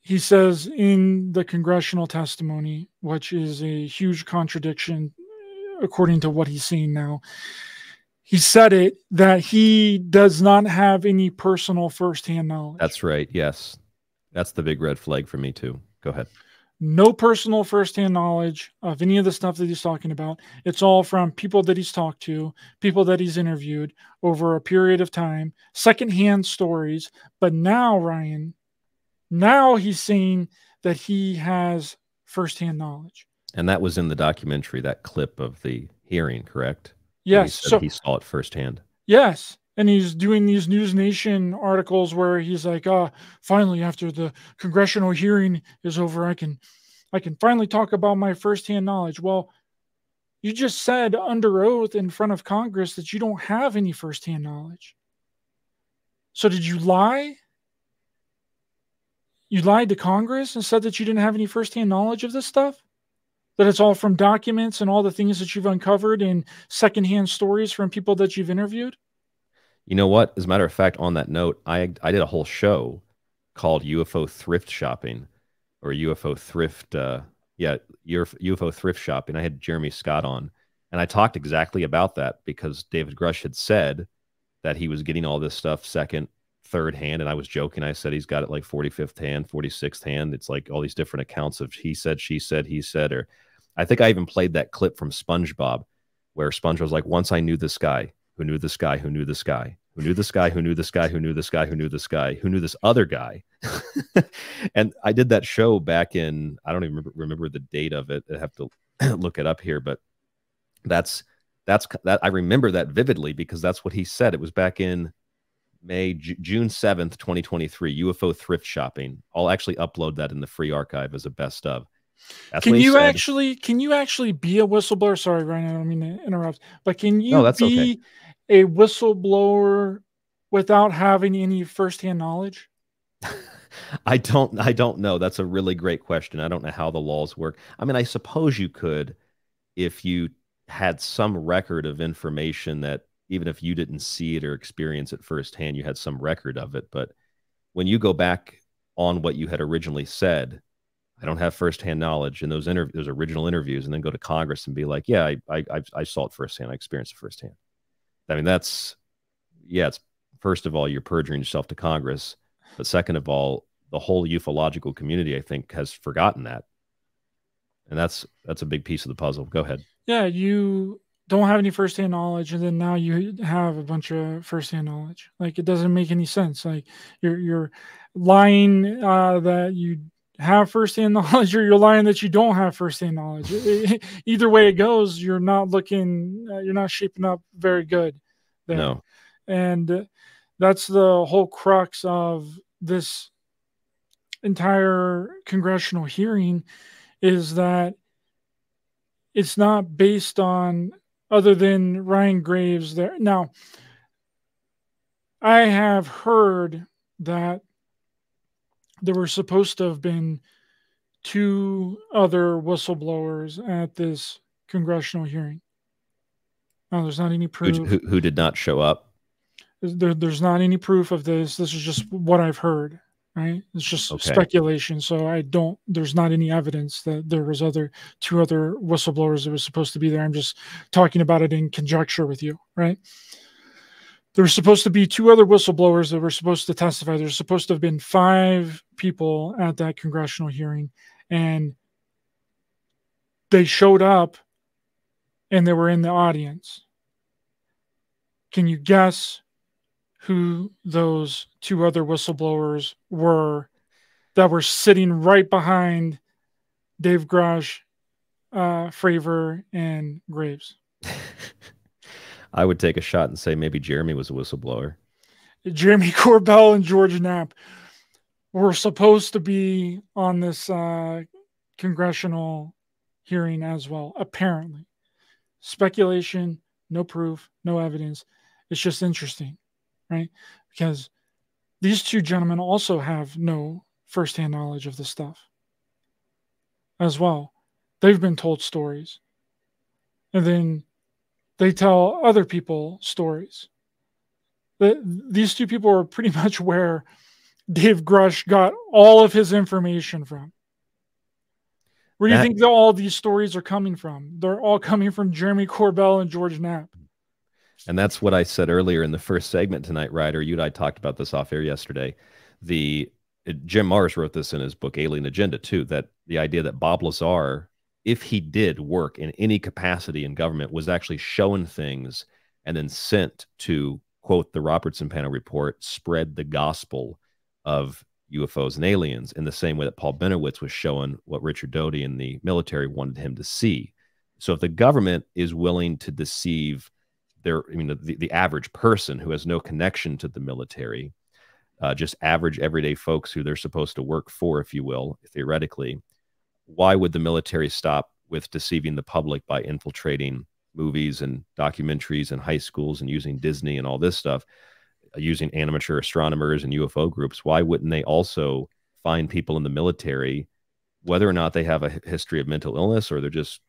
he says in the congressional testimony, which is a huge contradiction according to what he's saying now, he said it that he does not have any personal firsthand knowledge. That's right. Yes. That's the big red flag for me too. Go ahead. No personal firsthand knowledge of any of the stuff that he's talking about. It's all from people that he's talked to, people that he's interviewed over a period of time, secondhand stories. But now, Ryan, now he's saying that he has firsthand knowledge. And that was in the documentary, that clip of the hearing, correct? Yes. So he saw it firsthand. Yes. And he's doing these News Nation articles where he's like, finally, after the congressional hearing is over, I can finally talk about my firsthand knowledge. Well, you just said under oath in front of Congress that you don't have any firsthand knowledge. So did you lie? You lied to Congress and said that you didn't have any firsthand knowledge of this stuff? That it's all from documents and all the things that you've uncovered and secondhand stories from people that you've interviewed? You know what? As a matter of fact, on that note, I did a whole show called UFO Thrift Shopping, or UFO Thrift, UFO Thrift Shopping. I had Jeremy Scott on, and I talked exactly about that because David Grush had said that he was getting all this stuff second, third hand, and I was joking. I said he's got it like 45th hand, 46th hand. It's like all these different accounts of he said, she said, he said, or I think I even played that clip from SpongeBob where SpongeBob was like, once I knew this guy who knew this guy who knew this guy who knew this guy who knew this guy who knew this guy who knew this guy who knew this other guy. And I did that show back in, I don't even remember the date of it. I have to look it up here, but that I remember that vividly because that's what he said. It was back in June 7th, 2023, UFO Thrift Shopping. I'll actually upload that in the free archive as a best of. That's can you actually be a whistleblower? Sorry, Ryan, I don't mean to interrupt, but can you be a whistleblower without having any firsthand knowledge? I don't know. That's a really great question. I don't know how the laws work. I mean, I suppose you could if you had some record of information that even if you didn't see it or experience it firsthand, you had some record of it. But when you go back on what you had originally said, I don't have firsthand knowledge in those original interviews, and then go to Congress and be like, yeah, I saw it firsthand. I experienced it firsthand. I mean, it's first of all, you're perjuring yourself to Congress. But second of all, the whole ufological community, I think, has forgotten that. And that's a big piece of the puzzle. Go ahead. Yeah, you don't have any firsthand knowledge, and then now you have a bunch of firsthand knowledge. Like, it doesn't make any sense. Like, you're lying that you have firsthand knowledge, or you're lying that you don't have firsthand knowledge. Either way it goes, you're not shaping up very good there. No. And that's the whole crux of this entire congressional hearing, is that it's not based on other than Ryan Graves there. Now, I have heard that there were supposed to have been 2 other whistleblowers at this congressional hearing. Now, there's not any proof. Who did not show up? There's not any proof of this. This is just what I've heard, right? It's just speculation. So there's not any evidence that there was 2 other whistleblowers that were supposed to be there. I'm just talking about it in conjecture with you, right? There were supposed to be 2 other whistleblowers that were supposed to testify. There's supposed to have been 5 people at that congressional hearing, and they showed up and they were in the audience. Can you guess who those 2 other whistleblowers were that were sitting right behind Dave Grush, Fravor, and Graves? I would take a shot and say maybe Jeremy was a whistleblower. Jeremy Corbell and George Knapp were supposed to be on this congressional hearing as well, apparently. Speculation, no proof, no evidence. It's just interesting, right? Because these 2 gentlemen also have no firsthand knowledge of this stuff as well. They've been told stories, and then they tell other people stories. These 2 people are pretty much where Dave Grush got all of his information from. Where do you think all these stories are coming from? They're all coming from Jeremy Corbell and George Knapp. And that's what I said earlier in the first segment tonight, Ryder. You and I talked about this off air yesterday. Jim Marrs wrote this in his book, Alien Agenda, too, that the idea that Bob Lazar, if he did work in any capacity in government, was actually shown things and then sent to, quote, the Robertson Panel report, spread the gospel of UFOs and aliens, in the same way that Paul Benowitz was showing what Richard Doty and the military wanted him to see. So if the government is willing to deceive the average person who has no connection to the military, just average everyday folks who they're supposed to work for, if you will, theoretically, why would the military stop with deceiving the public by infiltrating movies and documentaries and high schools and using Disney and all this stuff, using amateur astronomers and UFO groups? Why wouldn't they also find people in the military, whether or not they have a history of mental illness or they're just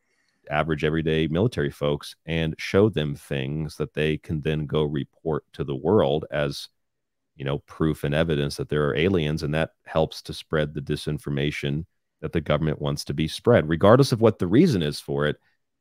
average, everyday military folks and show them things that they can then go report to the world as, you know, proof and evidence that there are aliens, and that helps to spread the disinformation that the government wants to be spread, regardless of what the reason is for it.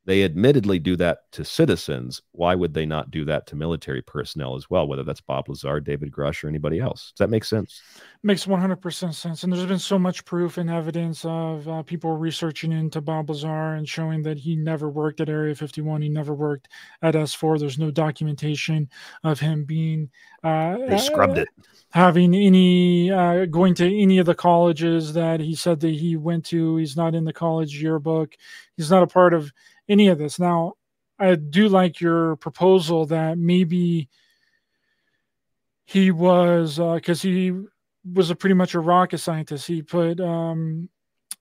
They admittedly do that to citizens. Why would they not do that to military personnel as well, whether that's Bob Lazar, David Grush, or anybody else? Does that make sense? Makes 100% sense. And there's been so much proof and evidence of people researching into Bob Lazar and showing that he never worked at Area 51. He never worked at S4. There's no documentation of him being... they scrubbed it. Having any... going to any of the colleges that he said that he went to. He's not in the college yearbook. He's not a part of any of this. Now, I do like your proposal that maybe he was, because he was pretty much a rocket scientist. He put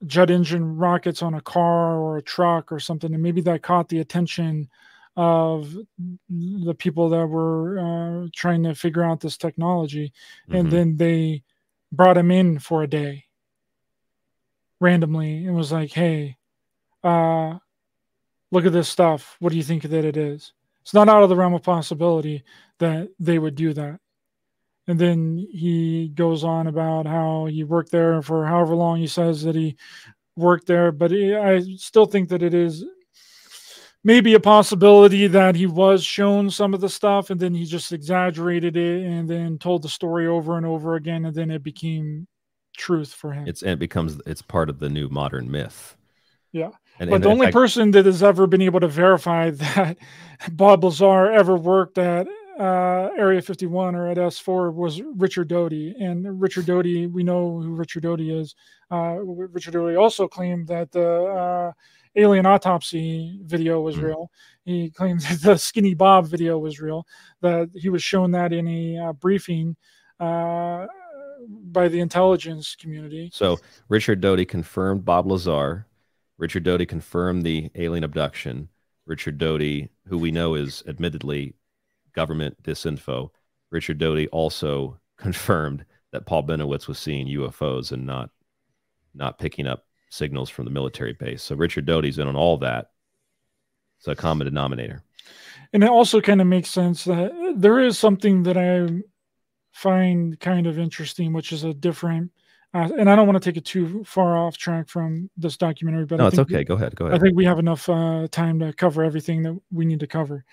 jet engine rockets on a car or a truck or something, and maybe that caught the attention of the people that were trying to figure out this technology. And then they brought him in for a day randomly and was like, hey, look at this stuff. What do you think that it is? It's not out of the realm of possibility that they would do that. And then he goes on about how he worked there for however long he says that he worked there. But I still think that it is maybe a possibility that he was shown some of the stuff and then he just exaggerated it and then told the story over and over again. And then it became truth for him. It's part of the new modern myth. Yeah. But the only person that has ever been able to verify that Bob Lazar ever worked at Area 51 or at S4 was Richard Doty. And Richard Doty, we know who Richard Doty is. Richard Doty also claimed that the alien autopsy video was real. He claims that the Skinny Bob video was real, that he was shown that in a briefing by the intelligence community. So Richard Doty confirmed Bob Lazar. Richard Doty confirmed the alien abduction. Richard Doty, who we know is admittedly government disinfo, Richard Doty also confirmed that Paul Benowitz was seeing UFOs and not picking up signals from the military base. So Richard Doty's in on all that. It's a common denominator. And it also kind of makes sense that there is something that I find kind of interesting, which is a different... and I don't want to take it too far off track from this documentary, but no, it's okay. Go ahead. I think we have enough time to cover everything that we need to cover.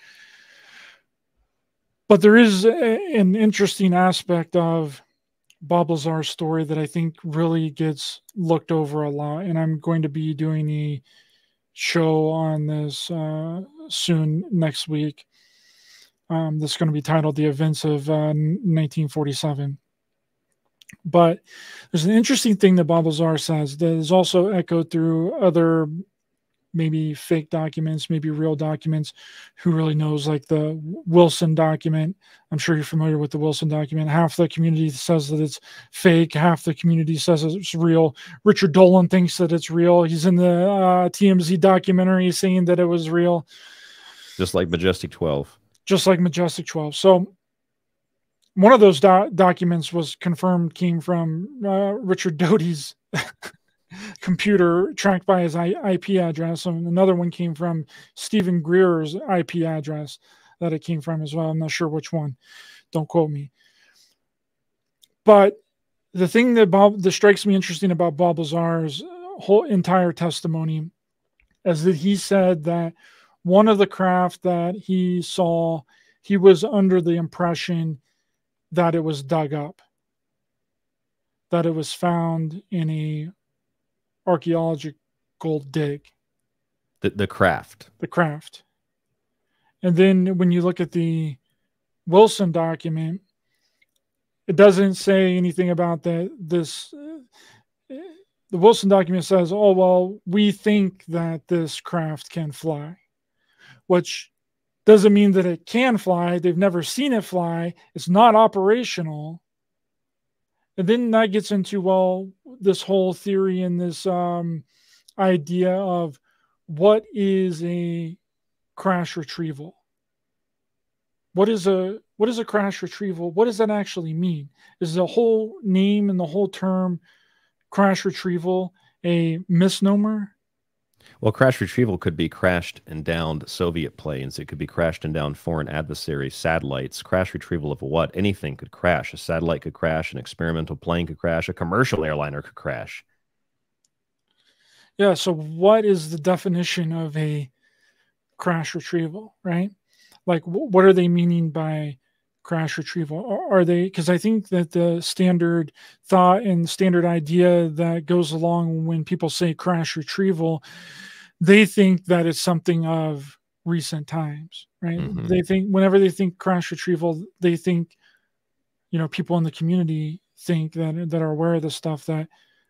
But there is an interesting aspect of Bob Lazar's story that I think really gets looked over a lot. And I'm going to be doing a show on this soon next week. That's going to be titled The Events of 1947. But there's an interesting thing that Bob Lazar says that is also echoed through other maybe fake documents, maybe real documents. Who really knows? Like the Wilson document. I'm sure you're familiar with the Wilson document. Half the community says that it's fake. Half the community says it's real. Richard Dolan thinks that it's real. He's in the TMZ documentary saying that it was real. Just like Majestic 12. Just like Majestic 12. So one of those documents was confirmed came from Richard Doty's computer tracked by his IP address. And another one came from Stephen Greer's IP address that it came from as well. I'm not sure which one. Don't quote me. But the thing that strikes me interesting about Bob Lazar's whole entire testimony is that he said that one of the craft that he saw, he was under the impression that it was dug up, that it was found in a archaeological dig. The craft. The craft. And then when you look at the Wilson document, it doesn't say anything about that. The Wilson document says, oh, well, we think that this craft can fly, which doesn't mean that it can fly. They've never seen it fly. It's not operational. And then that gets into, well, this whole theory and this idea of what is a crash retrieval? What is a crash retrieval? What does that actually mean? Is the whole name and the whole term crash retrieval a misnomer? Well, crash retrieval could be crashed and downed Soviet planes. It could be crashed and downed foreign adversary satellites. Crash retrieval of what? Anything could crash. A satellite could crash. An experimental plane could crash. A commercial airliner could crash. Yeah. So what is the definition of a crash retrieval, right? Like, what are they meaning by crash retrieval? Are they, because I think that the standard thought and standard idea that goes along when people say crash retrieval, they think that it's something of recent times, right? Mhm. They think, whenever they think crash retrieval, they think, you know, people in the community think that are aware of this stuff, that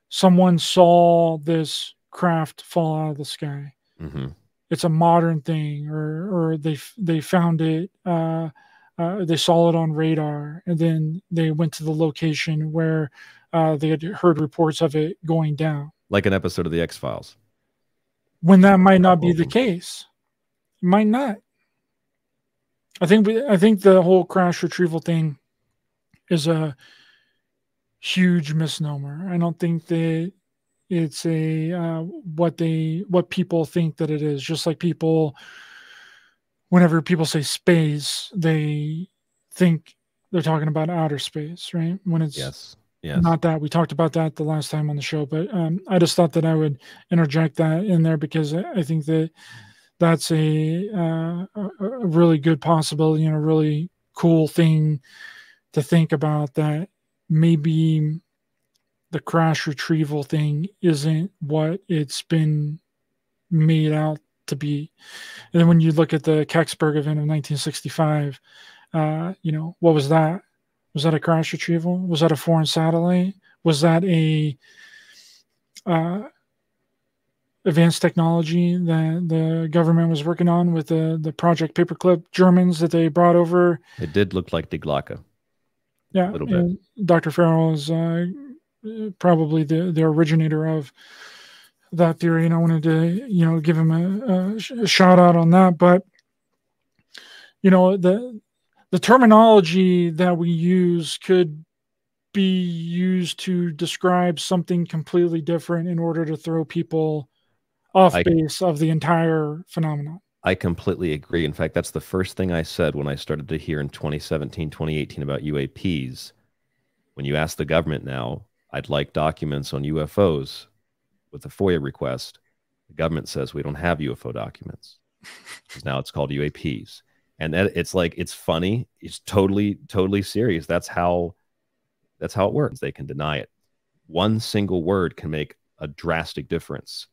someone saw this craft fall out of the sky. Mm-hmm. It's a modern thing, or they found it, they saw it on radar, and then they went to the location where they had heard reports of it going down. Like an episode of The X-Files. When that might not be the case. It might not. I think the whole crash retrieval thing is a huge misnomer. I don't think that it's a what people think that it is. Just like people, whenever people say space, they think they're talking about outer space, right? When it's Yes. not that. We talked about that the last time on the show, but I just thought that I would interject that in there because I think that that's a really good possibility and a really cool thing to think about, that maybe the crash retrieval thing isn't what it's been made out to be. And then when you look at the Kecksburg event of 1965, you know, what was that? Was that a crash retrieval? Was that a foreign satellite? Was that a advanced technology that the government was working on with the Project Paperclip Germans that they brought over? It did look like Die Glocke. Yeah, a little bit. Dr. Farrell is probably the originator of that theory, and I wanted to, you know, give him a shout out on that. But you know, the terminology that we use could be used to describe something completely different in order to throw people off base of the entire phenomenon. I completely agree. In fact, that's the first thing I said when I started to hear in 2017, 2018 about UAPs. When you ask the government now, I'd like documents on UFOs with a FOIA request, the government says we don't have UFO documents. Because now it's called UAPs. And it's like, it's funny. It's totally serious. That's how it works. They can deny it. One single word can make a drastic difference.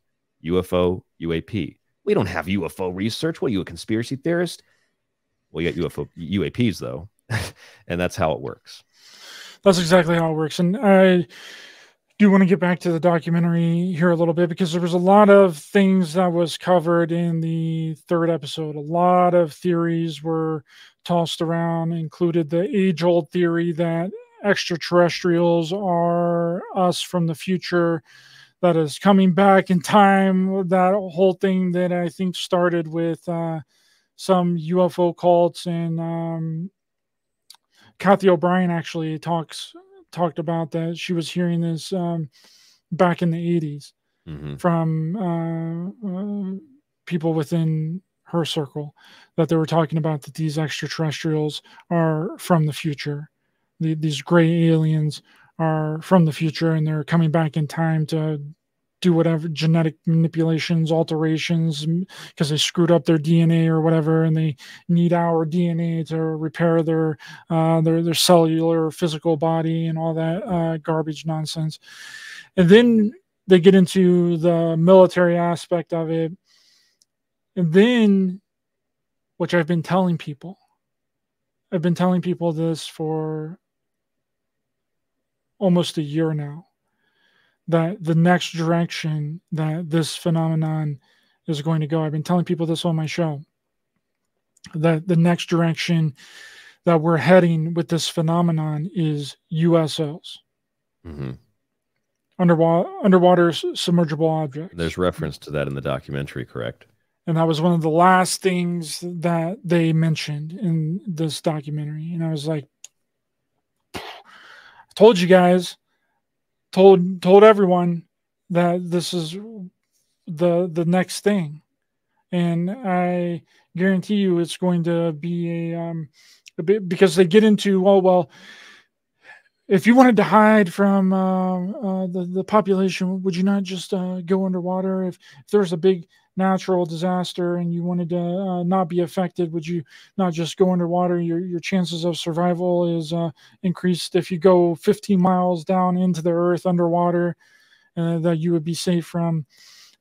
UFO, UAP. We don't have UFO research. What are you, a conspiracy theorist? Well, you got UAPs though. And that's how it works. That's exactly how it works. And I do want to get back to the documentary here a little bit, because there was a lot of things that was covered in the third episode. A lot of theories were tossed around, included the age-old theory that extraterrestrials are us from the future, that is coming back in time. That whole thing that I think started with some UFO cults, and Kathy O'Brien actually talked about that. She was hearing this back in the 80s from people within her circle, that they were talking about that these extraterrestrials are from the future. These gray aliens are from the future, and they're coming back in time to do whatever genetic manipulations, alterations, because they screwed up their DNA or whatever, and they need our DNA to repair their cellular physical body and all that garbage nonsense. And then they get into the military aspect of it, and then, which I've been telling people this for almost a year now, that the next direction that this phenomenon is going to go. I've been telling people this on my show, that the next direction that we're heading with this phenomenon is USOs. Underwater submergible objects. There's reference to that in the documentary, correct? And that was one of the last things that they mentioned in this documentary. And I was like, I told you guys, told everyone that this is the next thing. And I guarantee you it's going to be a bit, because they get into, oh, well, if you wanted to hide from the population, would you not just go underwater? If there's a big natural disaster and you wanted to not be affected, would you not just go underwater? Your chances of survival is increased if you go 15 miles down into the earth underwater, that you would be safe from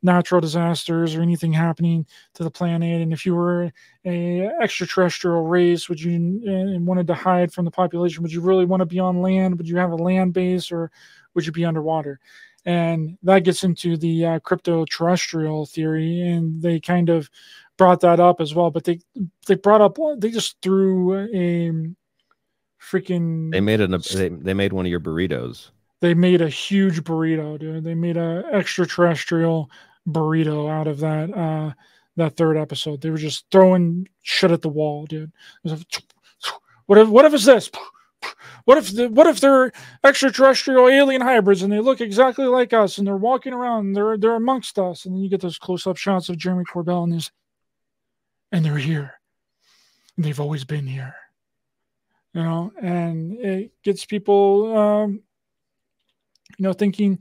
natural disasters or anything happening to the planet. And if you were a extraterrestrial race, would you and wanted to hide from the population, would you really want to be on land? Would you have a land base, or would you be underwater? And that gets into the crypto-terrestrial theory, and they kind of brought that up as well. But they just threw a freaking. They made one of your burritos. They made a huge burrito, dude. They made a extraterrestrial burrito out of that third episode. They were just throwing shit at the wall, dude. What if it's this? What if they're extraterrestrial alien hybrids and they look exactly like us and they're walking around and they're amongst us? And then you get those close-up shots of Jeremy Corbell and they're here. And they've always been here. You know, and it gets people thinking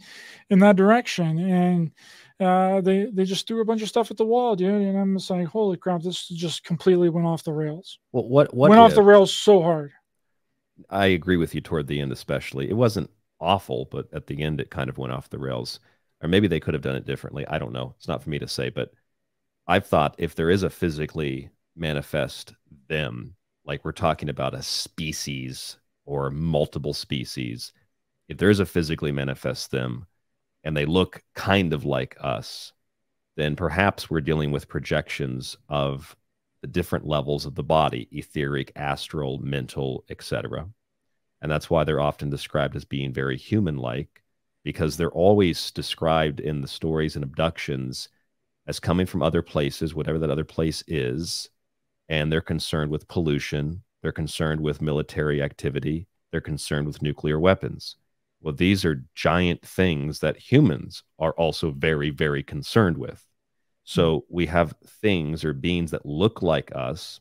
in that direction. And they just threw a bunch of stuff at the wall, dude. And I'm just like, holy crap, this just completely went off the rails. Well, what went off the rails so hard? I agree with you toward the end, especially. It wasn't awful, but at the end, it kind of went off the rails. Or maybe they could have done it differently. I don't know. It's not for me to say, but I've thought if there is a physically manifest them, like we're talking about a species or multiple species, if there is a physically manifest them and they look kind of like us, then perhaps we're dealing with projections of the different levels of the body, etheric, astral, mental, etc. And that's why they're often described as being very human-like, because they're always described in the stories and abductions as coming from other places, whatever that other place is, and they're concerned with pollution, they're concerned with military activity, they're concerned with nuclear weapons. Well, these are giant things that humans are also very, very concerned with. So we have things or beings that look like us.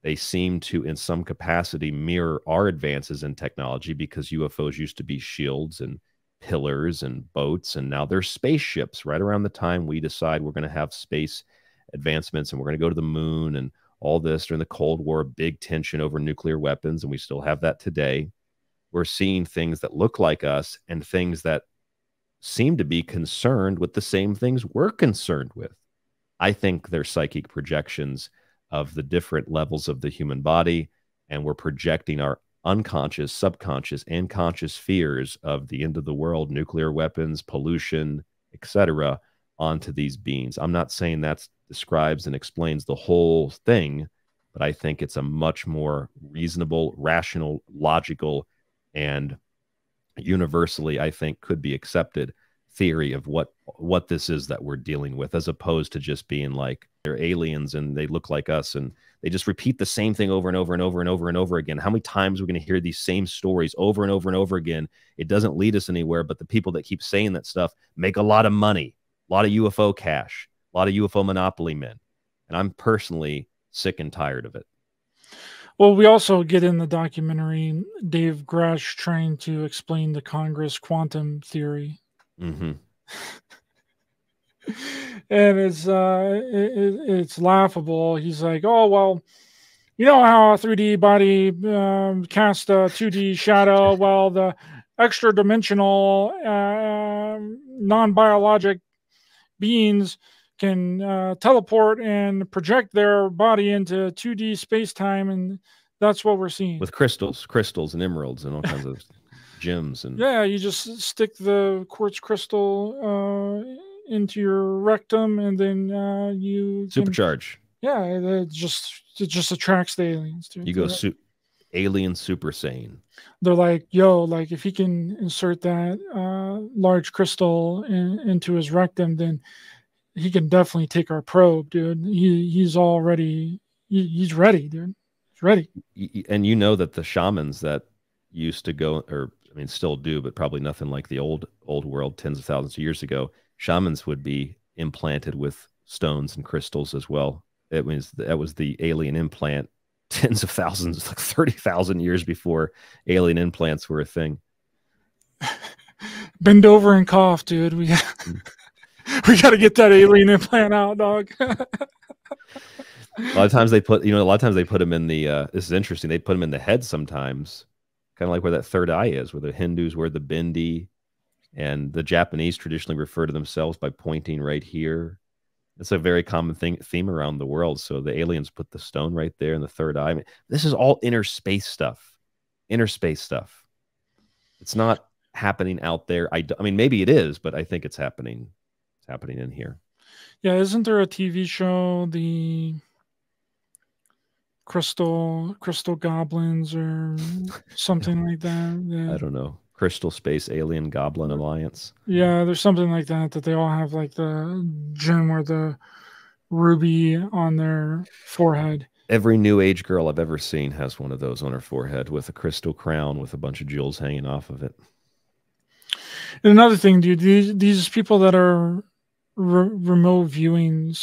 They seem to, in some capacity, mirror our advances in technology, because UFOs used to be shields and pillars and boats, and now they're spaceships. Right around the time we decide we're going to have space advancements and we're going to go to the moon and all this during the Cold War, big tension over nuclear weapons, and we still have that today. We're seeing things that look like us and things that seem to be concerned with the same things we're concerned with. I think they're psychic projections of the different levels of the human body, and we're projecting our unconscious, subconscious, and conscious fears of the end of the world, nuclear weapons, pollution, etc., onto these beings. I'm not saying that describes and explains the whole thing, but I think it's a much more reasonable, rational, logical, and universally, I think, could be accepted theory of what this is that we're dealing with, as opposed to just being like they're aliens and they look like us and they just repeat the same thing over and over and over and over and over again. How many times are we going to hear these same stories over and over and over again? It doesn't lead us anywhere, but the people that keep saying that stuff make a lot of money, a lot of UFO cash, a lot of UFO monopoly men. And I'm personally sick and tired of it. Well, we also get in the documentary Dave Grush trying to explain the Congress quantum theory. Mm-hmm. And it's laughable. He's like, oh, well, you know how a 3D body casts a 2D shadow? Well, the extra dimensional non-biologic beings can teleport and project their body into 2D space-time, and that's what we're seeing. With crystals and emeralds and all kinds of gems. And yeah, you just stick the quartz crystal into your rectum, and then you supercharge. It just attracts the aliens. Dude. You go alien super sane. They're like, yo, like if he can insert that large crystal into his rectum, then he can definitely take our probe, dude. He's already he's ready, dude. He's ready. And you know that the shamans that used to go, or I mean still do, but probably nothing like the old world tens of thousands of years ago, shamans would be implanted with stones and crystals as well. That was the alien implant tens of thousands, like 30,000 years before alien implants were a thing. Bend over and cough, dude. We got to get that alien implant out, dog. A lot of times they put them in the, this is interesting, they put them in the head sometimes, kind of like where that third eye is, where the Hindus wear the bindi, and the Japanese traditionally refer to themselves by pointing right here. It's a very common theme around the world. So the aliens put the stone right there in the third eye. I mean, this is all inner space stuff. Inner space stuff. It's not happening out there. I mean, maybe it is, but I think it's happening. It's happening in here. Yeah, isn't there a TV show, the Crystal Goblins or something like that? Yeah. I don't know. Crystal Space Alien Goblin Alliance. Yeah, there's something like that they all have like the gem or the ruby on their forehead. Every new age girl I've ever seen has one of those on her forehead with a crystal crown with a bunch of jewels hanging off of it. And another thing, dude, these people that are remote viewing,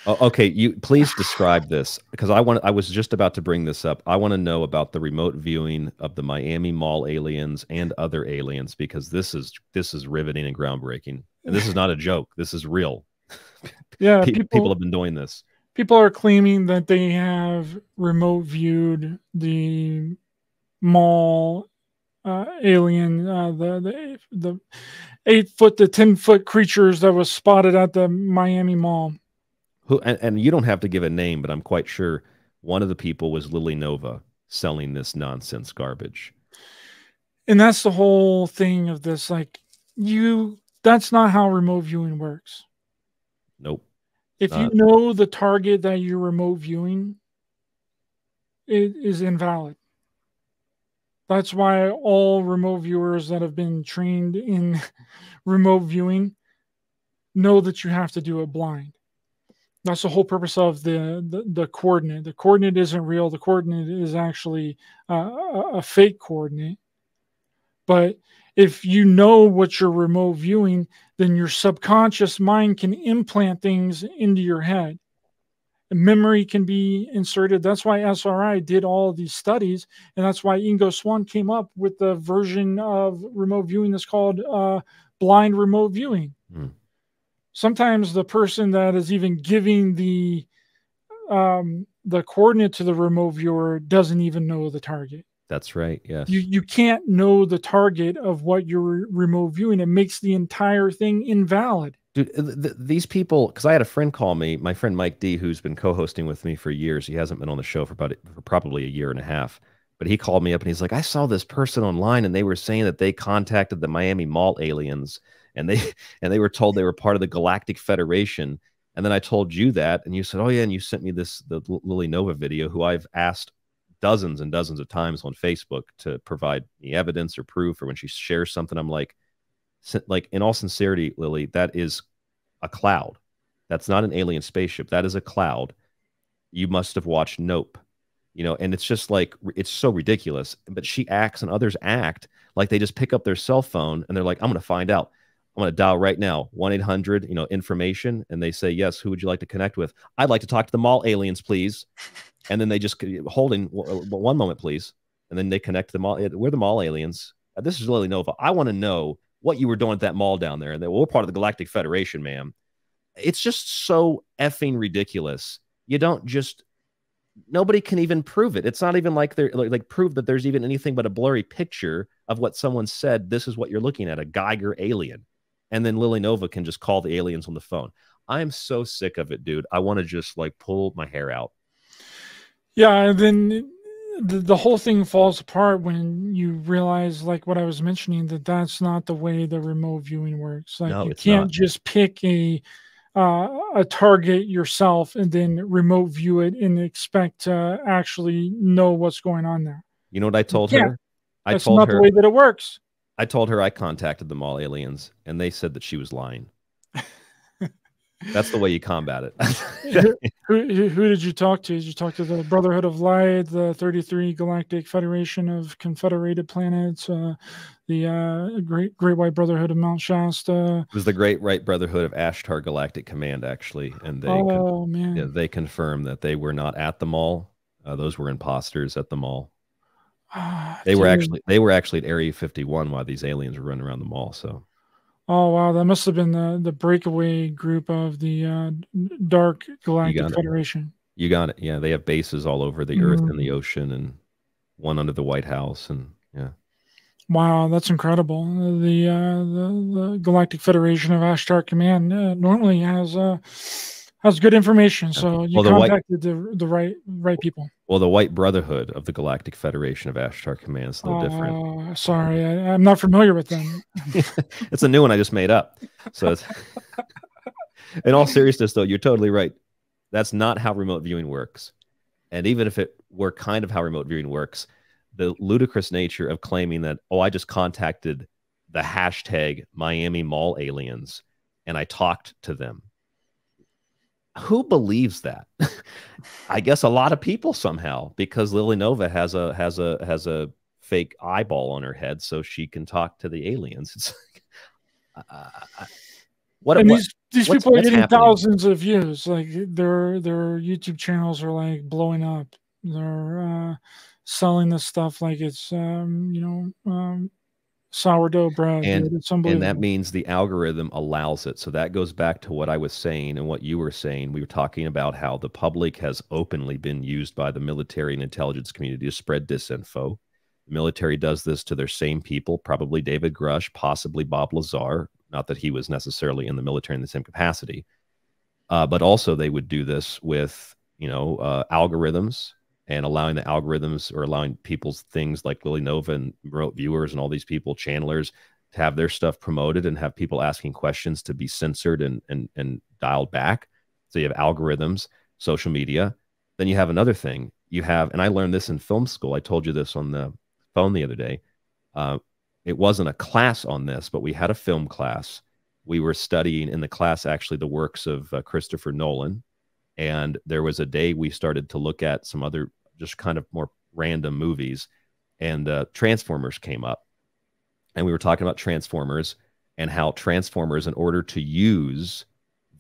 okay, you please describe this, because I was just about to bring this up. I want to know about the remote viewing of the Miami Mall aliens and other aliens, because this is riveting and groundbreaking, and this is not a joke. This is real. Yeah, people have been doing this. People are claiming that they have remote viewed the mall alien, the 8 foot to 10 foot creatures that was spotted at the Miami Mall. Who and you don't have to give a name, but I'm quite sure one of the people was Lily Nova selling this nonsense garbage. And that's the whole thing of this. Like, that's not how remote viewing works. Nope. If you know the target that you're remote viewing, it is invalid. That's why all remote viewers that have been trained in remote viewing know that you have to do it blind. That's the whole purpose of the coordinate. The coordinate isn't real. The coordinate is actually a fake coordinate. But if you know what you're remote viewing, then your subconscious mind can implant things into your head. Memory can be inserted. That's why SRI did all of these studies, and that's why Ingo Swann came up with the version of remote viewing that's called blind remote viewing. Sometimes the person that is even giving the coordinate to the remote viewer doesn't even know the target. That's right. Yes. You can't know the target of what you're remote viewing. It makes the entire thing invalid. Dude, these people, because I had a friend call me, my friend Mike D, who's been co-hosting with me for years. He hasn't been on the show for probably a year and a half. But he called me up and he's like, I saw this person online and they were saying that they contacted the Miami Mall aliens and they were told they were part of the Galactic Federation. And then I told you that, and you said, oh yeah, and you sent me the Lily Nova video, who I've asked dozens and dozens of times on Facebook to provide me evidence or proof, or when she shares something, I'm like, in all sincerity, Lily, that is a cloud. That's not an alien spaceship. That is a cloud. You must have watched Nope. You know, and it's just like, it's so ridiculous. But she acts and others act like they just pick up their cell phone and they're like, I'm going to find out. I'm going to dial right now, 1-800, information. And they say, yes, who would you like to connect with? I'd like to talk to the mall aliens, please. And then they just holding one moment, please. And then they connect to the mall. We're the mall aliens. This is Lily Nova. I want to know what you were doing at that mall down there. And they, well, we're part of the Galactic Federation, ma'am. It's just so effing ridiculous. You don't just, nobody can even prove it. It's not even like they're like prove that there's even anything but a blurry picture of what someone said. This is what you're looking at, a Geiger alien. And then Lily Nova can just call the aliens on the phone. I am so sick of it, dude. I want to just like pull my hair out. Yeah, and then the whole thing falls apart when you realize, like what I was mentioning, that that's not the way the remote viewing works. Like, no, you can't just pick a target yourself and then remote view it and expect to actually know what's going on there. You know what I told her? That's not the way that it works. I told her I contacted the mall aliens, and they said that she was lying. That's the way you combat it. Who did you talk to? Did you talk to the Brotherhood of Light, the 33 Galactic Federation of Confederated Planets, the Great White Brotherhood of Mount Shasta? It was the Great White Brotherhood of Ashtar Galactic Command, actually, and they confirmed that they were not at the mall. Those were imposters at the mall. They were actually at Area 51 while these aliens were running around the mall. So. Oh, wow. That must have been the breakaway group of the Dark Galactic Federation. You got it. Yeah, they have bases all over the Earth and the ocean, and one under the White House. And yeah. Wow, that's incredible. The Galactic Federation of Ashtar Command normally has good information. So you contacted the right people. Well, the White Brotherhood of the Galactic Federation of Ashtar Command is a little different. Sorry, I'm not familiar with them. It's a new one I just made up. So, in all seriousness, though, you're totally right. That's not how remote viewing works. And even if it were kind of how remote viewing works, the ludicrous nature of claiming that, oh, I just contacted the hashtag Miami Mall aliens and I talked to them. Who believes that? I guess a lot of people somehow, because Lily Nova has a fake eyeball on her head, so she can talk to the aliens. It's these people are getting thousands of views. Like their YouTube channels are like blowing up. They're selling this stuff like it's sourdough bread. And that means the algorithm allows it. So that goes back to what I was saying and what you were saying. We were talking about how the public has openly been used by the military and intelligence community to spread disinfo. The military does this to their same people, probably David Grush, possibly Bob Lazar. Not that he was necessarily in the military in the same capacity, but also they would do this with algorithms. And allowing the algorithms or allowing people's things like Lily Nova and remote viewers and all these people, channelers, to have their stuff promoted and have people asking questions to be censored and dialed back. So you have algorithms, social media. Then you have another thing. You have, and I learned this in film school. I told you this on the phone the other day. It wasn't a class on this, but we had a film class. We were studying in the class actually the works of Christopher Nolan. And there was a day we started to look at some other just kind of more random movies, and Transformers came up. And we were talking about Transformers and how Transformers, in order to use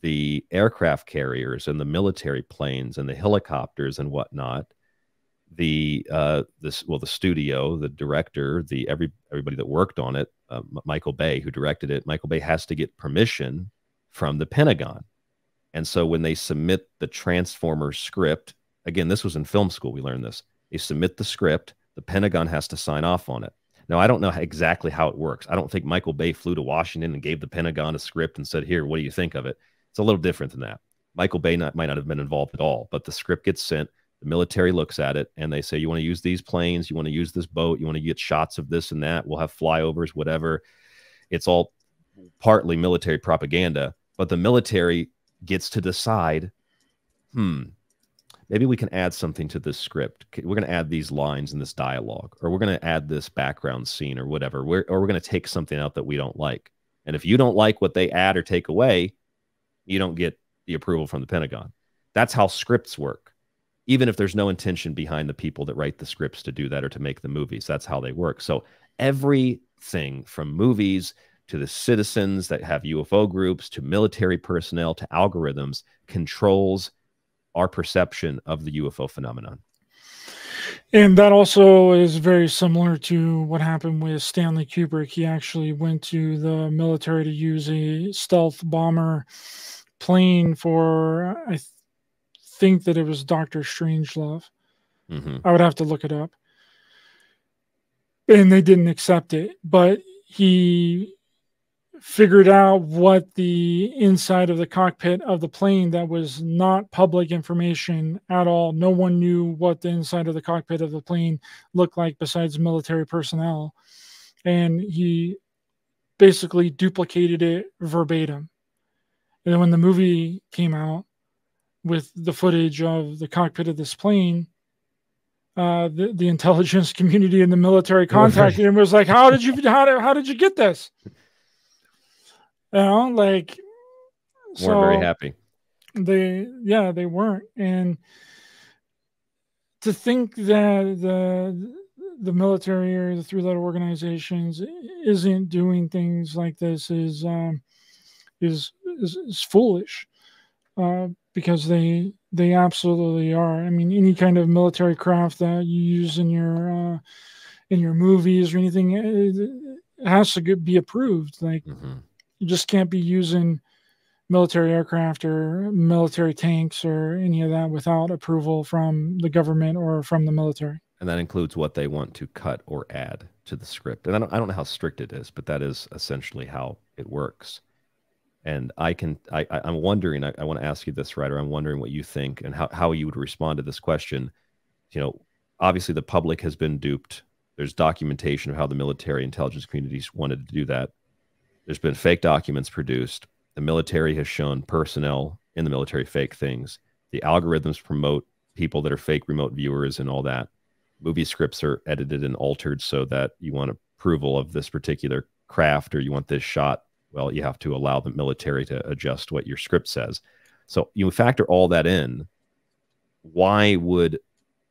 the aircraft carriers and the military planes and the helicopters and whatnot, the studio, the director, everybody that worked on it, Michael Bay, who directed it, Michael Bay has to get permission from the Pentagon. And so when they submit the Transformers script, again, this was in film school, we learned this. They submit the script, the Pentagon has to sign off on it. Now, I don't know exactly how it works. I don't think Michael Bay flew to Washington and gave the Pentagon a script and said, here, what do you think of it? It's a little different than that. Michael Bay might not have been involved at all, but the script gets sent, the military looks at it, and they say, you want to use these planes, you want to use this boat, you want to get shots of this and that, we'll have flyovers, whatever. It's all partly military propaganda, but the military gets to decide, maybe we can add something to this script. We're going to add these lines in this dialogue, or we're going to add this background scene or whatever, or we're going to take something out that we don't like. And if you don't like what they add or take away, you don't get the approval from the Pentagon. That's how scripts work. Even if there's no intention behind the people that write the scripts to do that or to make the movies, that's how they work. So everything from movies to the citizens that have UFO groups, to military personnel, to algorithms, controls our perception of the UFO phenomenon. And that also is very similar to what happened with Stanley Kubrick. He actually went to the military to use a stealth bomber plane for, I think that it was Dr. Strangelove. I would have to look it up. And they didn't accept it. But he figured out what the inside of the cockpit of the plane, that was not public information at all. No one knew what the inside of the cockpit of the plane looked like besides military personnel. And he basically duplicated it verbatim. And then when the movie came out with the footage of the cockpit of this plane, the intelligence community and the military contacted him and was like, how did you get this? You know, like, weren't very happy. They weren't. And to think that the military or the three-letter organizations isn't doing things like this is foolish, because they absolutely are. I mean, any kind of military craft that you use in your movies or anything, it has to be approved. Like, you just can't be using military aircraft or military tanks or any of that without approval from the government or from the military. And that includes what they want to cut or add to the script. And I don't know how strict it is, but that is essentially how it works. And I'm wondering, I want to ask you this, Ryder. I'm wondering what you think and how you would respond to this question. You know, obviously the public has been duped. There's documentation of how the military intelligence communities wanted to do that. There's been fake documents produced. The military has shown personnel in the military fake things. The algorithms promote people that are fake remote viewers and all that. Movie scripts are edited and altered so that you want approval of this particular craft or you want this shot. Well, you have to allow the military to adjust what your script says. So you factor all that in. Why would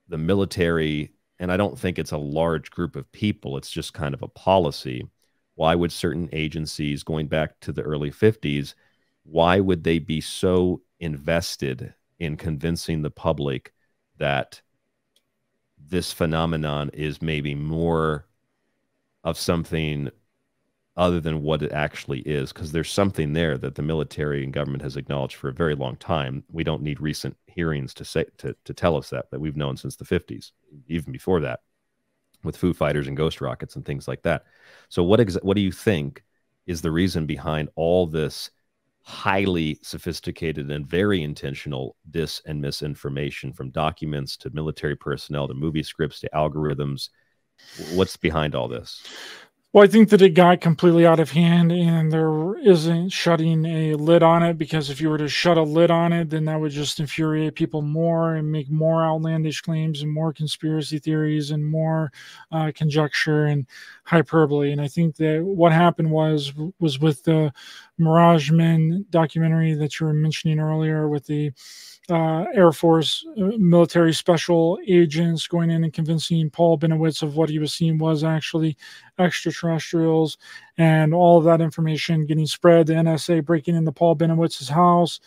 the military, and I don't think it's a large group of people, it's just kind of a policy, why would certain agencies, going back to the early 50s, why would they be so invested in convincing the public that this phenomenon is maybe more of something other than what it actually is? Because there's something there that the military and government has acknowledged for a very long time. We don't need recent hearings to tell us that we've known since the 50s, even before that, with Foo Fighters and ghost rockets and things like that. So what do you think is the reason behind all this highly sophisticated and very intentional dis and misinformation, from documents to military personnel to movie scripts to algorithms? What's behind all this? Well, I think that it got completely out of hand, and there isn't shutting a lid on it, because if you were to shut a lid on it, then that would just infuriate people more and make more outlandish claims and more conspiracy theories and more conjecture and hyperbole. And I think that what happened was with the Mirage Men documentary that you were mentioning earlier, with the Air Force military special agents going in and convincing Paul Benowitz of what he was seeing was actually extraterrestrials, and all of that information getting spread. The NSA breaking into Paul Benowitz's house,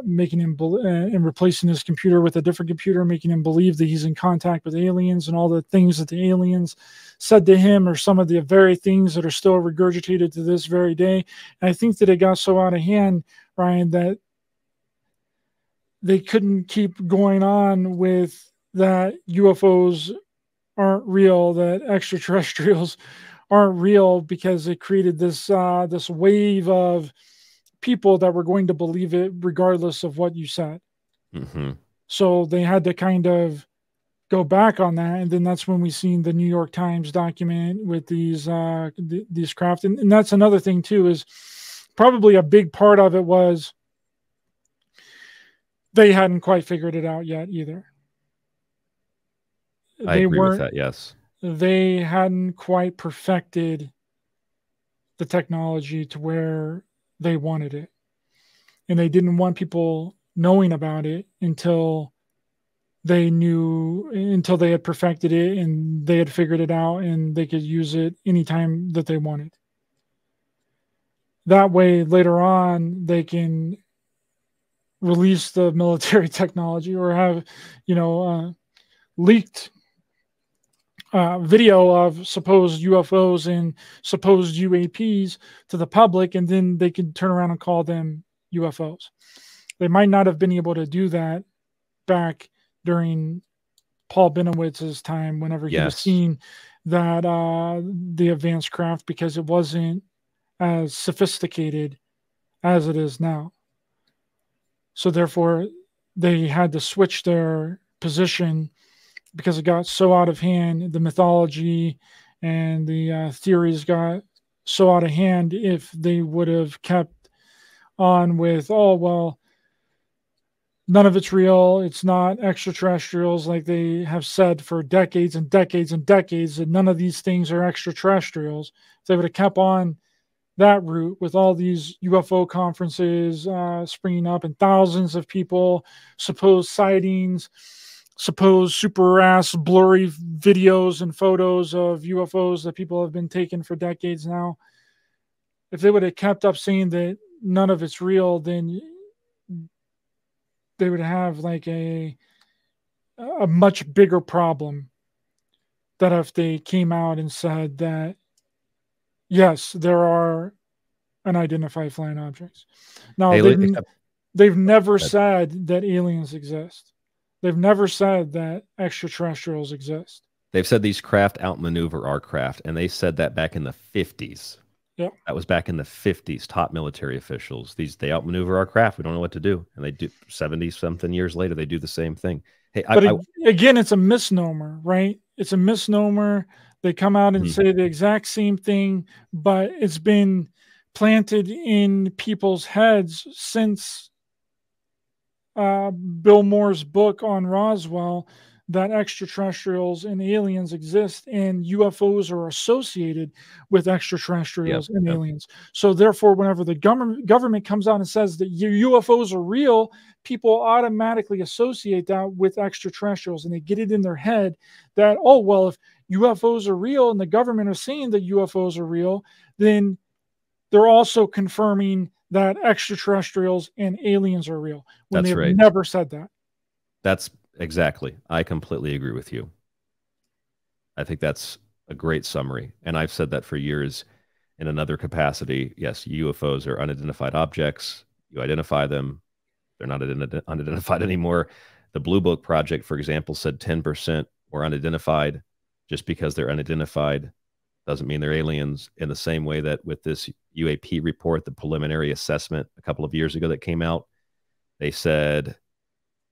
making him and replacing his computer with a different computer, making him believe that he's in contact with aliens, and all the things that the aliens said to him are some of the very things that are still regurgitated to this very day. And I think that it got so out of hand, Ryan, that they couldn't keep going on with that UFOs aren't real, that extraterrestrials aren't real, because it created this this wave of people that were going to believe it regardless of what you said. So they had to kind of go back on that, and then that's when we seen the New York Times document with these craft. And that's another thing too, is probably a big part of it was they hadn't quite figured it out yet either. I agree with that, yes. They hadn't quite perfected the technology to where they wanted it. And they didn't want people knowing about it until they had perfected it and they had figured it out and they could use it anytime that they wanted. That way, later on, they can release the military technology or have, leaked video of supposed UFOs and supposed UAPs to the public, and then they can turn around and call them UFOs. They might not have been able to do that back during Paul Benowitz's time, whenever he was seeing that the advanced craft, because it wasn't as sophisticated as it is now. So therefore, they had to switch their position because it got so out of hand. The mythology and the theories got so out of hand. If they would have kept on with, oh, well, none of it's real, it's not extraterrestrials, like they have said for decades and decades and decades, that none of these things are extraterrestrials. If they would have kept on that route with all these UFO conferences springing up and thousands of people, supposed sightings, supposed super ass blurry videos and photos of UFOs that people have been taking for decades now. If they would have kept up saying that none of it's real, then they would have like a much bigger problem than if they came out and said that, yes, there are unidentified flying objects. Now, they've never said that aliens exist. They've never said that extraterrestrials exist. They've said these craft outmaneuver our craft, and they said that back in the 50s. Yeah. That was back in the 50s, top military officials. They outmaneuver our craft. We don't know what to do. And they do 70-something years later, they do the same thing. Hey, but again, it's a misnomer, right? It's a misnomer. They come out and say the exact same thing, but it's been planted in people's heads since Bill Moore's book on Roswell that extraterrestrials and aliens exist, and UFOs are associated with extraterrestrials and aliens. So therefore, whenever the government comes out and says that UFOs are real, people automatically associate that with extraterrestrials, and they get it in their head that, oh, well, if UFOs are real and the government is saying that UFOs are real, then they're also confirming that extraterrestrials and aliens are real, when they've never said that. That's exactly. I completely agree with you. I think that's a great summary. And I've said that for years in another capacity. Yes, UFOs are unidentified objects. You identify them. They're not unidentified anymore. The Blue Book Project, for example, said 10% were unidentified. Just because they're unidentified doesn't mean they're aliens, in the same way that with this UAP report, the preliminary assessment a couple of years ago that came out, they said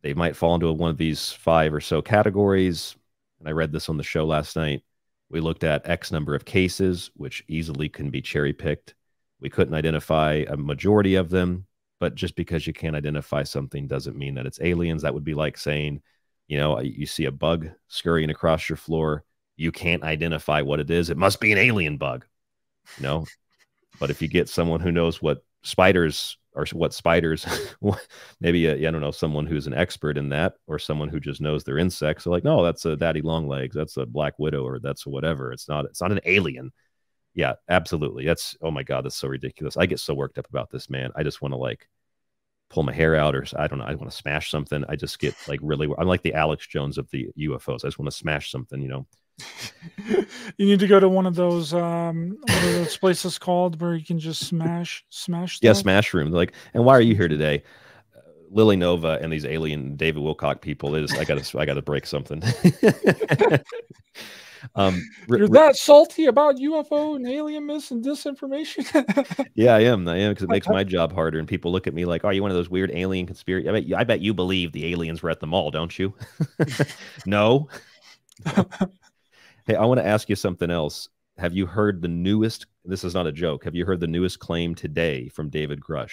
they might fall into one of these 5 or so categories. And I read this on the show last night. We looked at X number of cases, which easily can be cherry-picked. We couldn't identify a majority of them, but just because you can't identify something doesn't mean that it's aliens. That would be like saying, you know, you see a bug scurrying across your floor. You can't identify what it is. It must be an alien bug, you know? But if you get someone who knows what spiders are, maybe I don't know, someone who's an expert in that, or someone who just knows their insects, they're like, no, that's a daddy long legs, that's a black widow, or that's a whatever. It's not an alien. Yeah, absolutely. That's, oh my God, that's so ridiculous. I get so worked up about this, man. I just want to like pull my hair out, or I don't know, I want to smash something. I just get like really, I'm like the Alex Jones of the UFOs. I just want to smash something, you know. You need to go to one of those what are those places called where you can just smash stuff? Yeah, smash room. Like, and why are you here today? Lily Nova and these alien David Wilcock people. I gotta break something. You're that salty about UFO and alien myths and disinformation? Yeah, I am because it makes my job harder, and people look at me like, "Oh, you one of those weird alien conspiracy? I bet you believe the aliens were at the mall, don't you?" No. Hey, I want to ask you something else. Have you heard the newest, this is not a joke, have you heard the newest claim today from David Grush?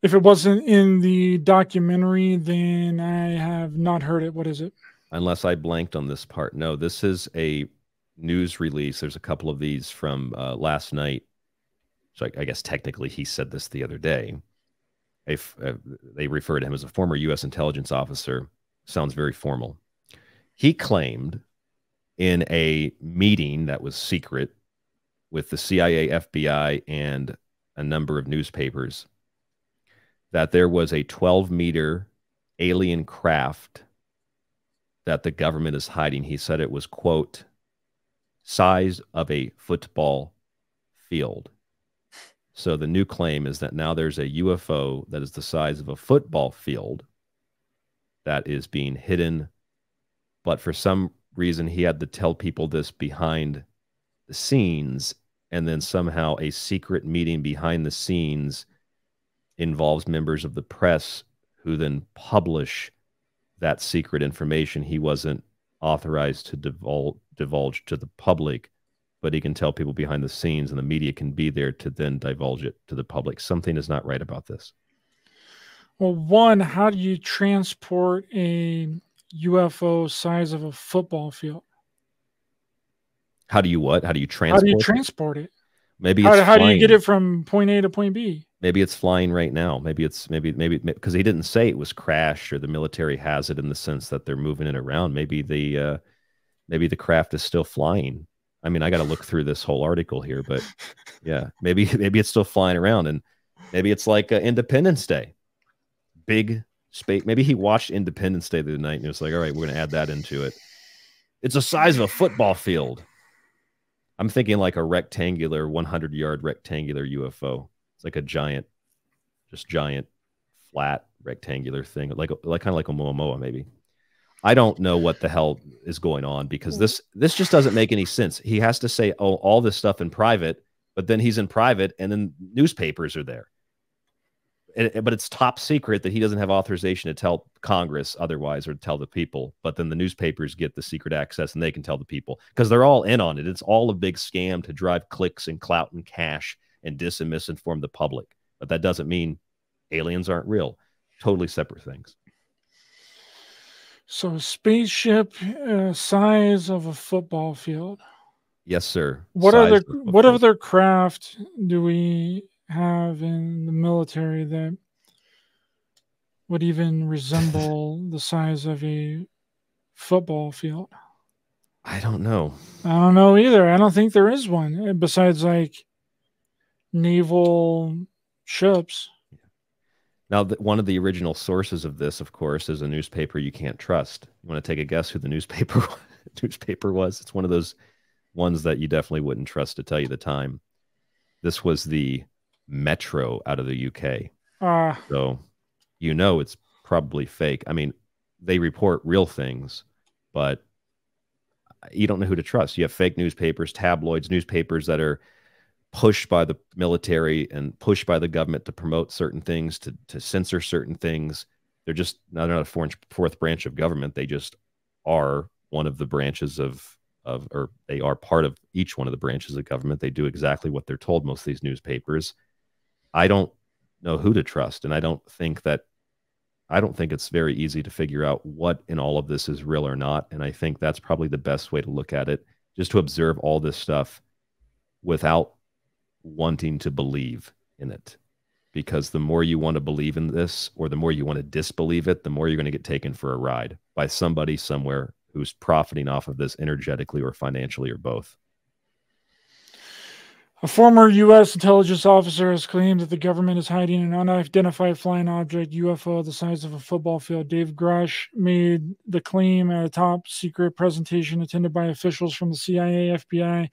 If it wasn't in the documentary, then I have not heard it. What is it? Unless I blanked on this part. No, this is a news release. There's a couple of these from last night. So I guess technically he said this the other day. They refer to him as a former U.S. intelligence officer. Sounds very formal. He claimed in a meeting that was secret with the CIA, FBI, and a number of newspapers that there was a 12-meter alien craft that the government is hiding. He said it was, quote, size of a football field. So the new claim is that now there's a UFO that is the size of a football field that is being hidden. But for some reason, he had to tell people this behind the scenes, and then somehow a secret meeting behind the scenes involves members of the press who then publish that secret information. He wasn't authorized to divulge to the public, but he can tell people behind the scenes, and the media can be there to then divulge it to the public. Something is not right about this. Well, one, how do you transport a UFO size of a football field? How do you what? How do you transport? How do you transport it? Maybe it's how do you get it from point A to point B? Maybe it's flying right now. Maybe because he didn't say it was crashed or the military has it in the sense that they're moving it around. Maybe the craft is still flying. I mean, I got to look through this whole article here, but yeah, maybe it's still flying around, and maybe it's like Independence Day, big space. Maybe he watched Independence Day the other night and he was like, all right, we're going to add that into it. It's the size of a football field. I'm thinking like a rectangular, 100-yard rectangular UFO. It's like a giant, flat rectangular thing, like kind of like a Momoa maybe. I don't know what the hell is going on because this just doesn't make any sense. He has to say, oh, all this stuff in private, but then he's in private and then newspapers are there. But it's top secret that he doesn't have authorization to tell Congress otherwise or tell the people. But then the newspapers get the secret access and they can tell the people because they're all in on it. It's all a big scam to drive clicks and clout and cash and dis and misinform the public. But that doesn't mean aliens aren't real. Totally separate things. So spaceship size of a football field. Yes, sir. What other craft do we have in the military that would even resemble the size of a football field? I don't know. I don't know either. I don't think there is one besides like naval ships. Now, one of the original sources of this, of course, is a newspaper you can't trust. You want to take a guess who the newspaper was? It's one of those ones that you definitely wouldn't trust to tell you the time. This was the Metro out of the UK. So, it's probably fake. I mean, they report real things, but you don't know who to trust. You have fake newspapers, tabloids, newspapers that are pushed by the military and pushed by the government to promote certain things, to censor certain things. They're just not a fourth branch of government. They just are one of the branches or they are part of each one of the branches of government. They do exactly what they're told, most of these newspapers. I don't know who to trust, and I don't think it's very easy to figure out what in all of this is real or not. And I think that's probably the best way to look at it, just to observe all this stuff without wanting to believe in it. Because the more you want to believe in this or the more you want to disbelieve it, the more you're going to get taken for a ride by somebody somewhere who's profiting off of this energetically or financially or both. A former U.S. intelligence officer has claimed that the government is hiding an unidentified flying object, UFO, the size of a football field. Dave Grush made the claim at a top secret presentation attended by officials from the CIA, FBI,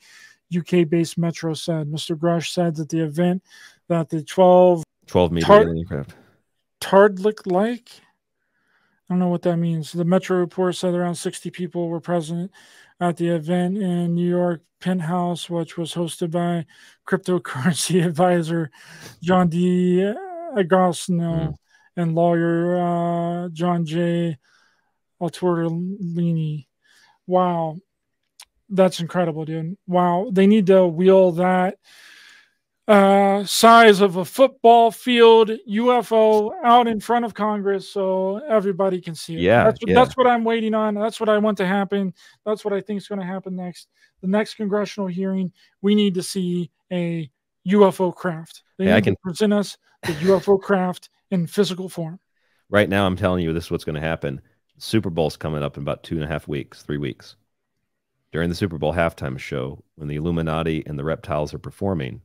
UK-based Metro said. Mr. Grush said that the event that the 12-meter alien craft. Tardlik-like? I don't know what that means. The Metro report said around 60 people were present at the event in New York Penthouse, which was hosted by cryptocurrency advisor John D. Agostino and lawyer John J. Altortolini. Wow. That's incredible, dude. Wow. They need to wheel that size of a football field UFO out in front of Congress so everybody can see it. Yeah, that's what I'm waiting on. That's what I want to happen. That's what I think is going to happen next. The next congressional hearing, we need to see a UFO craft. They need to present us the UFO craft in physical form. Right now, I'm telling you, this is what's going to happen. The Super Bowl's coming up in about 2.5 weeks, 3 weeks. During the Super Bowl halftime show, when the Illuminati and the reptiles are performing,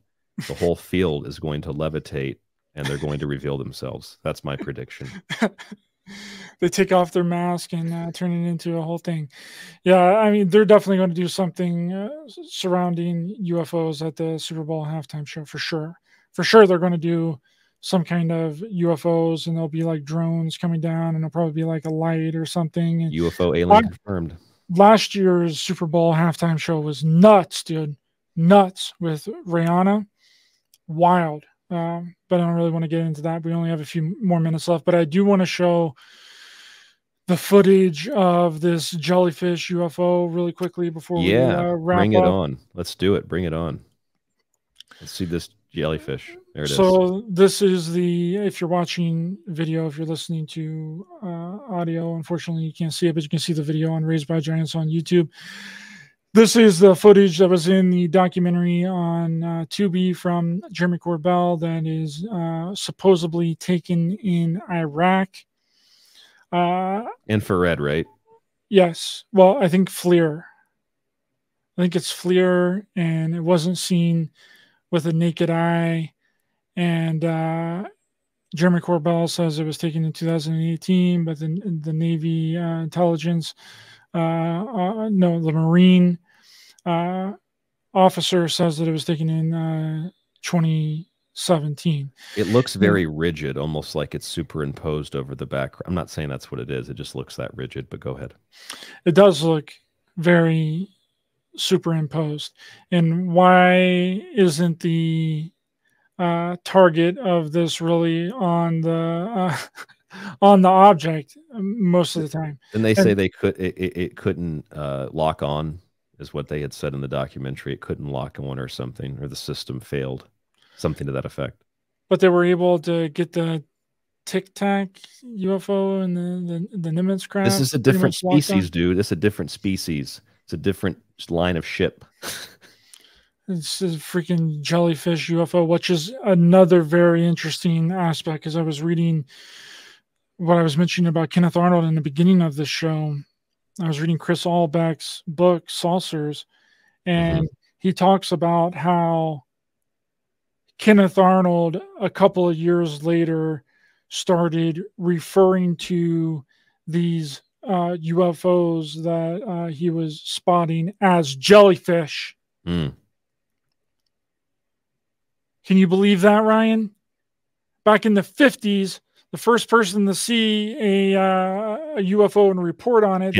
the whole field is going to levitate and they're going to reveal themselves. That's my prediction. They take off their mask and turn it into a whole thing. Yeah, I mean, they're definitely going to do something surrounding UFOs at the Super Bowl halftime show for sure. For sure, they're going to do some kind of UFOs and there'll be like drones coming down and it'll probably be like a light or something. And UFO alien confirmed. Last year's Super Bowl halftime show was nuts, dude. Nuts with Rihanna. Wild. But I don't really want to get into that. We only have a few more minutes left. But I do want to show the footage of this Jellyfish UFO really quickly before we wrap up. Bring it on. Let's do it. Bring it on. Let's see this jellyfish. There it is. So this is if you're watching video, if you're listening to audio, unfortunately you can't see it, but you can see the video on Raised by Giants on YouTube. This is the footage that was in the documentary on Tubi from Jeremy Corbell that is supposedly taken in Iraq. Infrared, right? Yes. Well, I think FLIR. I think it's FLIR, and it wasn't seen with a naked eye. And Jeremy Corbell says it was taken in 2018, but the Navy intelligence, the Marine officer says that it was taken in 2017. It looks very rigid, almost like it's superimposed over the background. I'm not saying that's what it is. It just looks that rigid, but go ahead. It does look very superimposed. And why isn't the target of this really on the object most of the time? And they say it couldn't lock on, is what they had said in the documentary. It couldn't lock on or something, or the system failed, something to that effect. But they were able to get the Tic Tac UFO and the Nimitz craft. This is a different species, dude. It's a different species. It's a different line of ship. It's a freaking Jellyfish UFO, which is another very interesting aspect, because I was reading what I was mentioning about Kenneth Arnold in the beginning of the show. I was reading Chris Allbeck's book, Saucers, and he talks about how Kenneth Arnold, a couple of years later, started referring to these UFOs that he was spotting as jellyfish. Can you believe that, Ryan? Back in the 50s, the first person to see a UFO and report on it,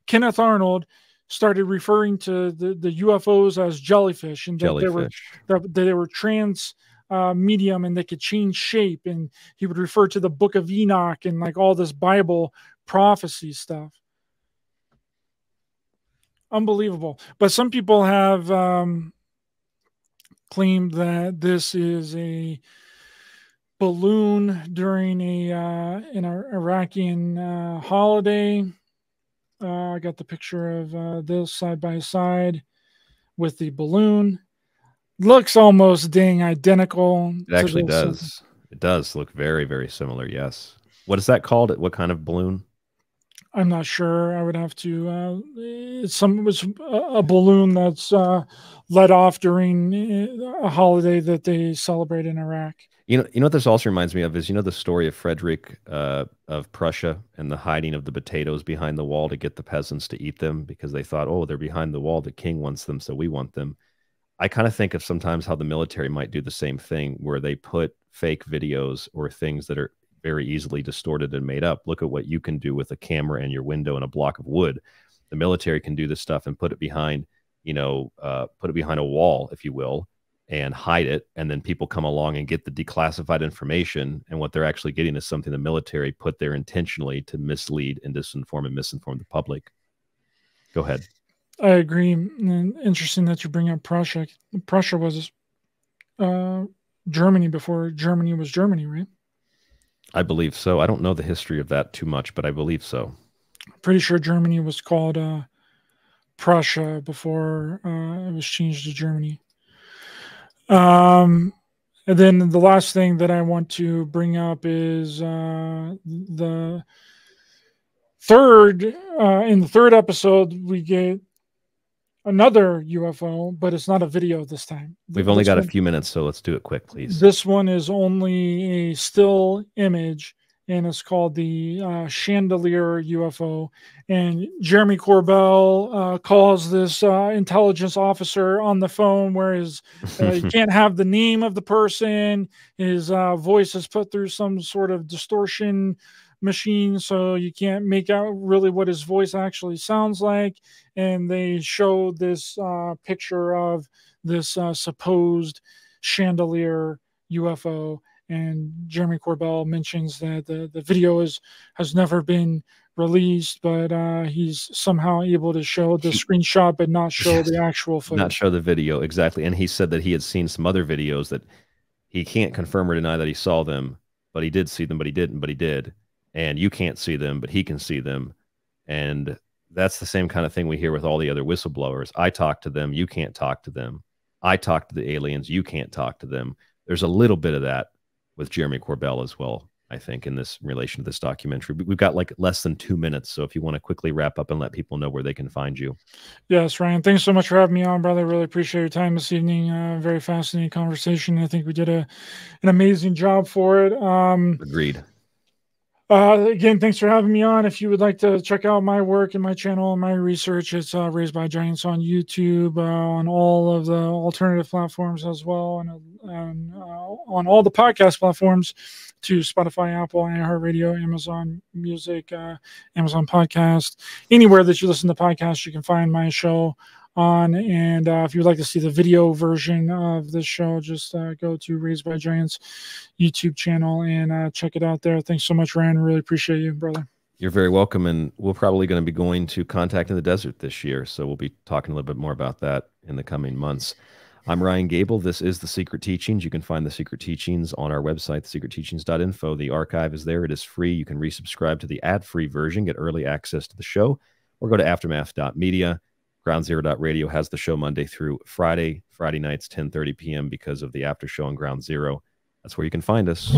Kenneth Arnold, started referring to the UFOs as jellyfish, and that they were trans medium and they could change shape. And he would refer to the Book of Enoch and like all this Bible prophecy stuff. Unbelievable. But some people have claimed that this is a balloon during an Iraqi holiday. I got the picture of this side by side with the balloon. Looks almost dang identical. It actually does. It does look very, very similar. Yes. What is that called? What kind of balloon? I'm not sure. I would have to. It was a balloon that's let off during a holiday that they celebrate in Iraq. You know what this also reminds me of is, the story of Frederick of Prussia and the hiding of the potatoes behind the wall to get the peasants to eat them because they thought, oh, they're behind the wall. The king wants them, so we want them. I kind of think of sometimes how the military might do the same thing, where they put fake videos or things that are very easily distorted and made up. Look at what you can do with a camera and your window and a block of wood. The military can do this stuff and put it behind, put it behind a wall, if you will, and hide it. And then people come along and get the declassified information. And what they're actually getting is something the military put there intentionally to mislead and disinform and misinform the public. Go ahead. I agree. And interesting that you bring up Prussia. Prussia was Germany before Germany was Germany, right? I believe so. I don't know the history of that too much, but I believe so. Pretty sure Germany was called Prussia before it was changed to Germany. And then the last thing that I want to bring up is the third. In the third episode, we get another UFO, but it's not a video this time. We've only got a few minutes, so let's do it quick, please. This one is only a still image, and it's called the Chandelier UFO. And Jeremy Corbell calls this intelligence officer on the phone, where you can't have the name of the person. His voice is put through some sort of distortion machine, so you can't make out really what his voice actually sounds like. And they show this picture of this supposed chandelier UFO, and Jeremy Corbell mentions that the video has never been released, but he's somehow able to show the screenshot but not show the actual footage. Not show the video, exactly. And he said that he had seen some other videos that he can't confirm or deny that he saw them, but he did see them, but he didn't, but he did. And you can't see them, but he can see them. And that's the same kind of thing we hear with all the other whistleblowers. I talk to them, you can't talk to them. I talk to the aliens, you can't talk to them. There's a little bit of that with Jeremy Corbell as well, I think, in this relation to this documentary. We've got like less than 2 minutes, so if you want to quickly wrap up and let people know where they can find you. Yes, Ryan, thanks so much for having me on, brother. Really appreciate your time this evening. Very fascinating conversation. I think we did an amazing job for it. Agreed. Again, thanks for having me on. If you would like to check out my work and my channel and my research, it's Raised by Giants on YouTube, on all of the alternative platforms as well, and on all the podcast platforms to Spotify, Apple, iHeartRadio, Amazon Music, Amazon Podcast. Anywhere that you listen to podcasts, you can find my show on. And if you would like to see the video version of this show, just go to Raised by Giants YouTube channel and check it out there. Thanks so much, Ryan. Really appreciate you, brother. You're very welcome. And we're probably going to be going to Contact in the Desert this year, so we'll be talking a little bit more about that in the coming months. I'm Ryan Gable. This is The Secret Teachings. You can find The Secret Teachings on our website, thesecretteachings.info. The archive is there. It is free. You can resubscribe to the ad-free version, get early access to the show, or go to aftermath.media. GroundZero.radio has the show Monday through Friday nights, 10:30 p.m. because of the after show on Ground Zero. That's where you can find us.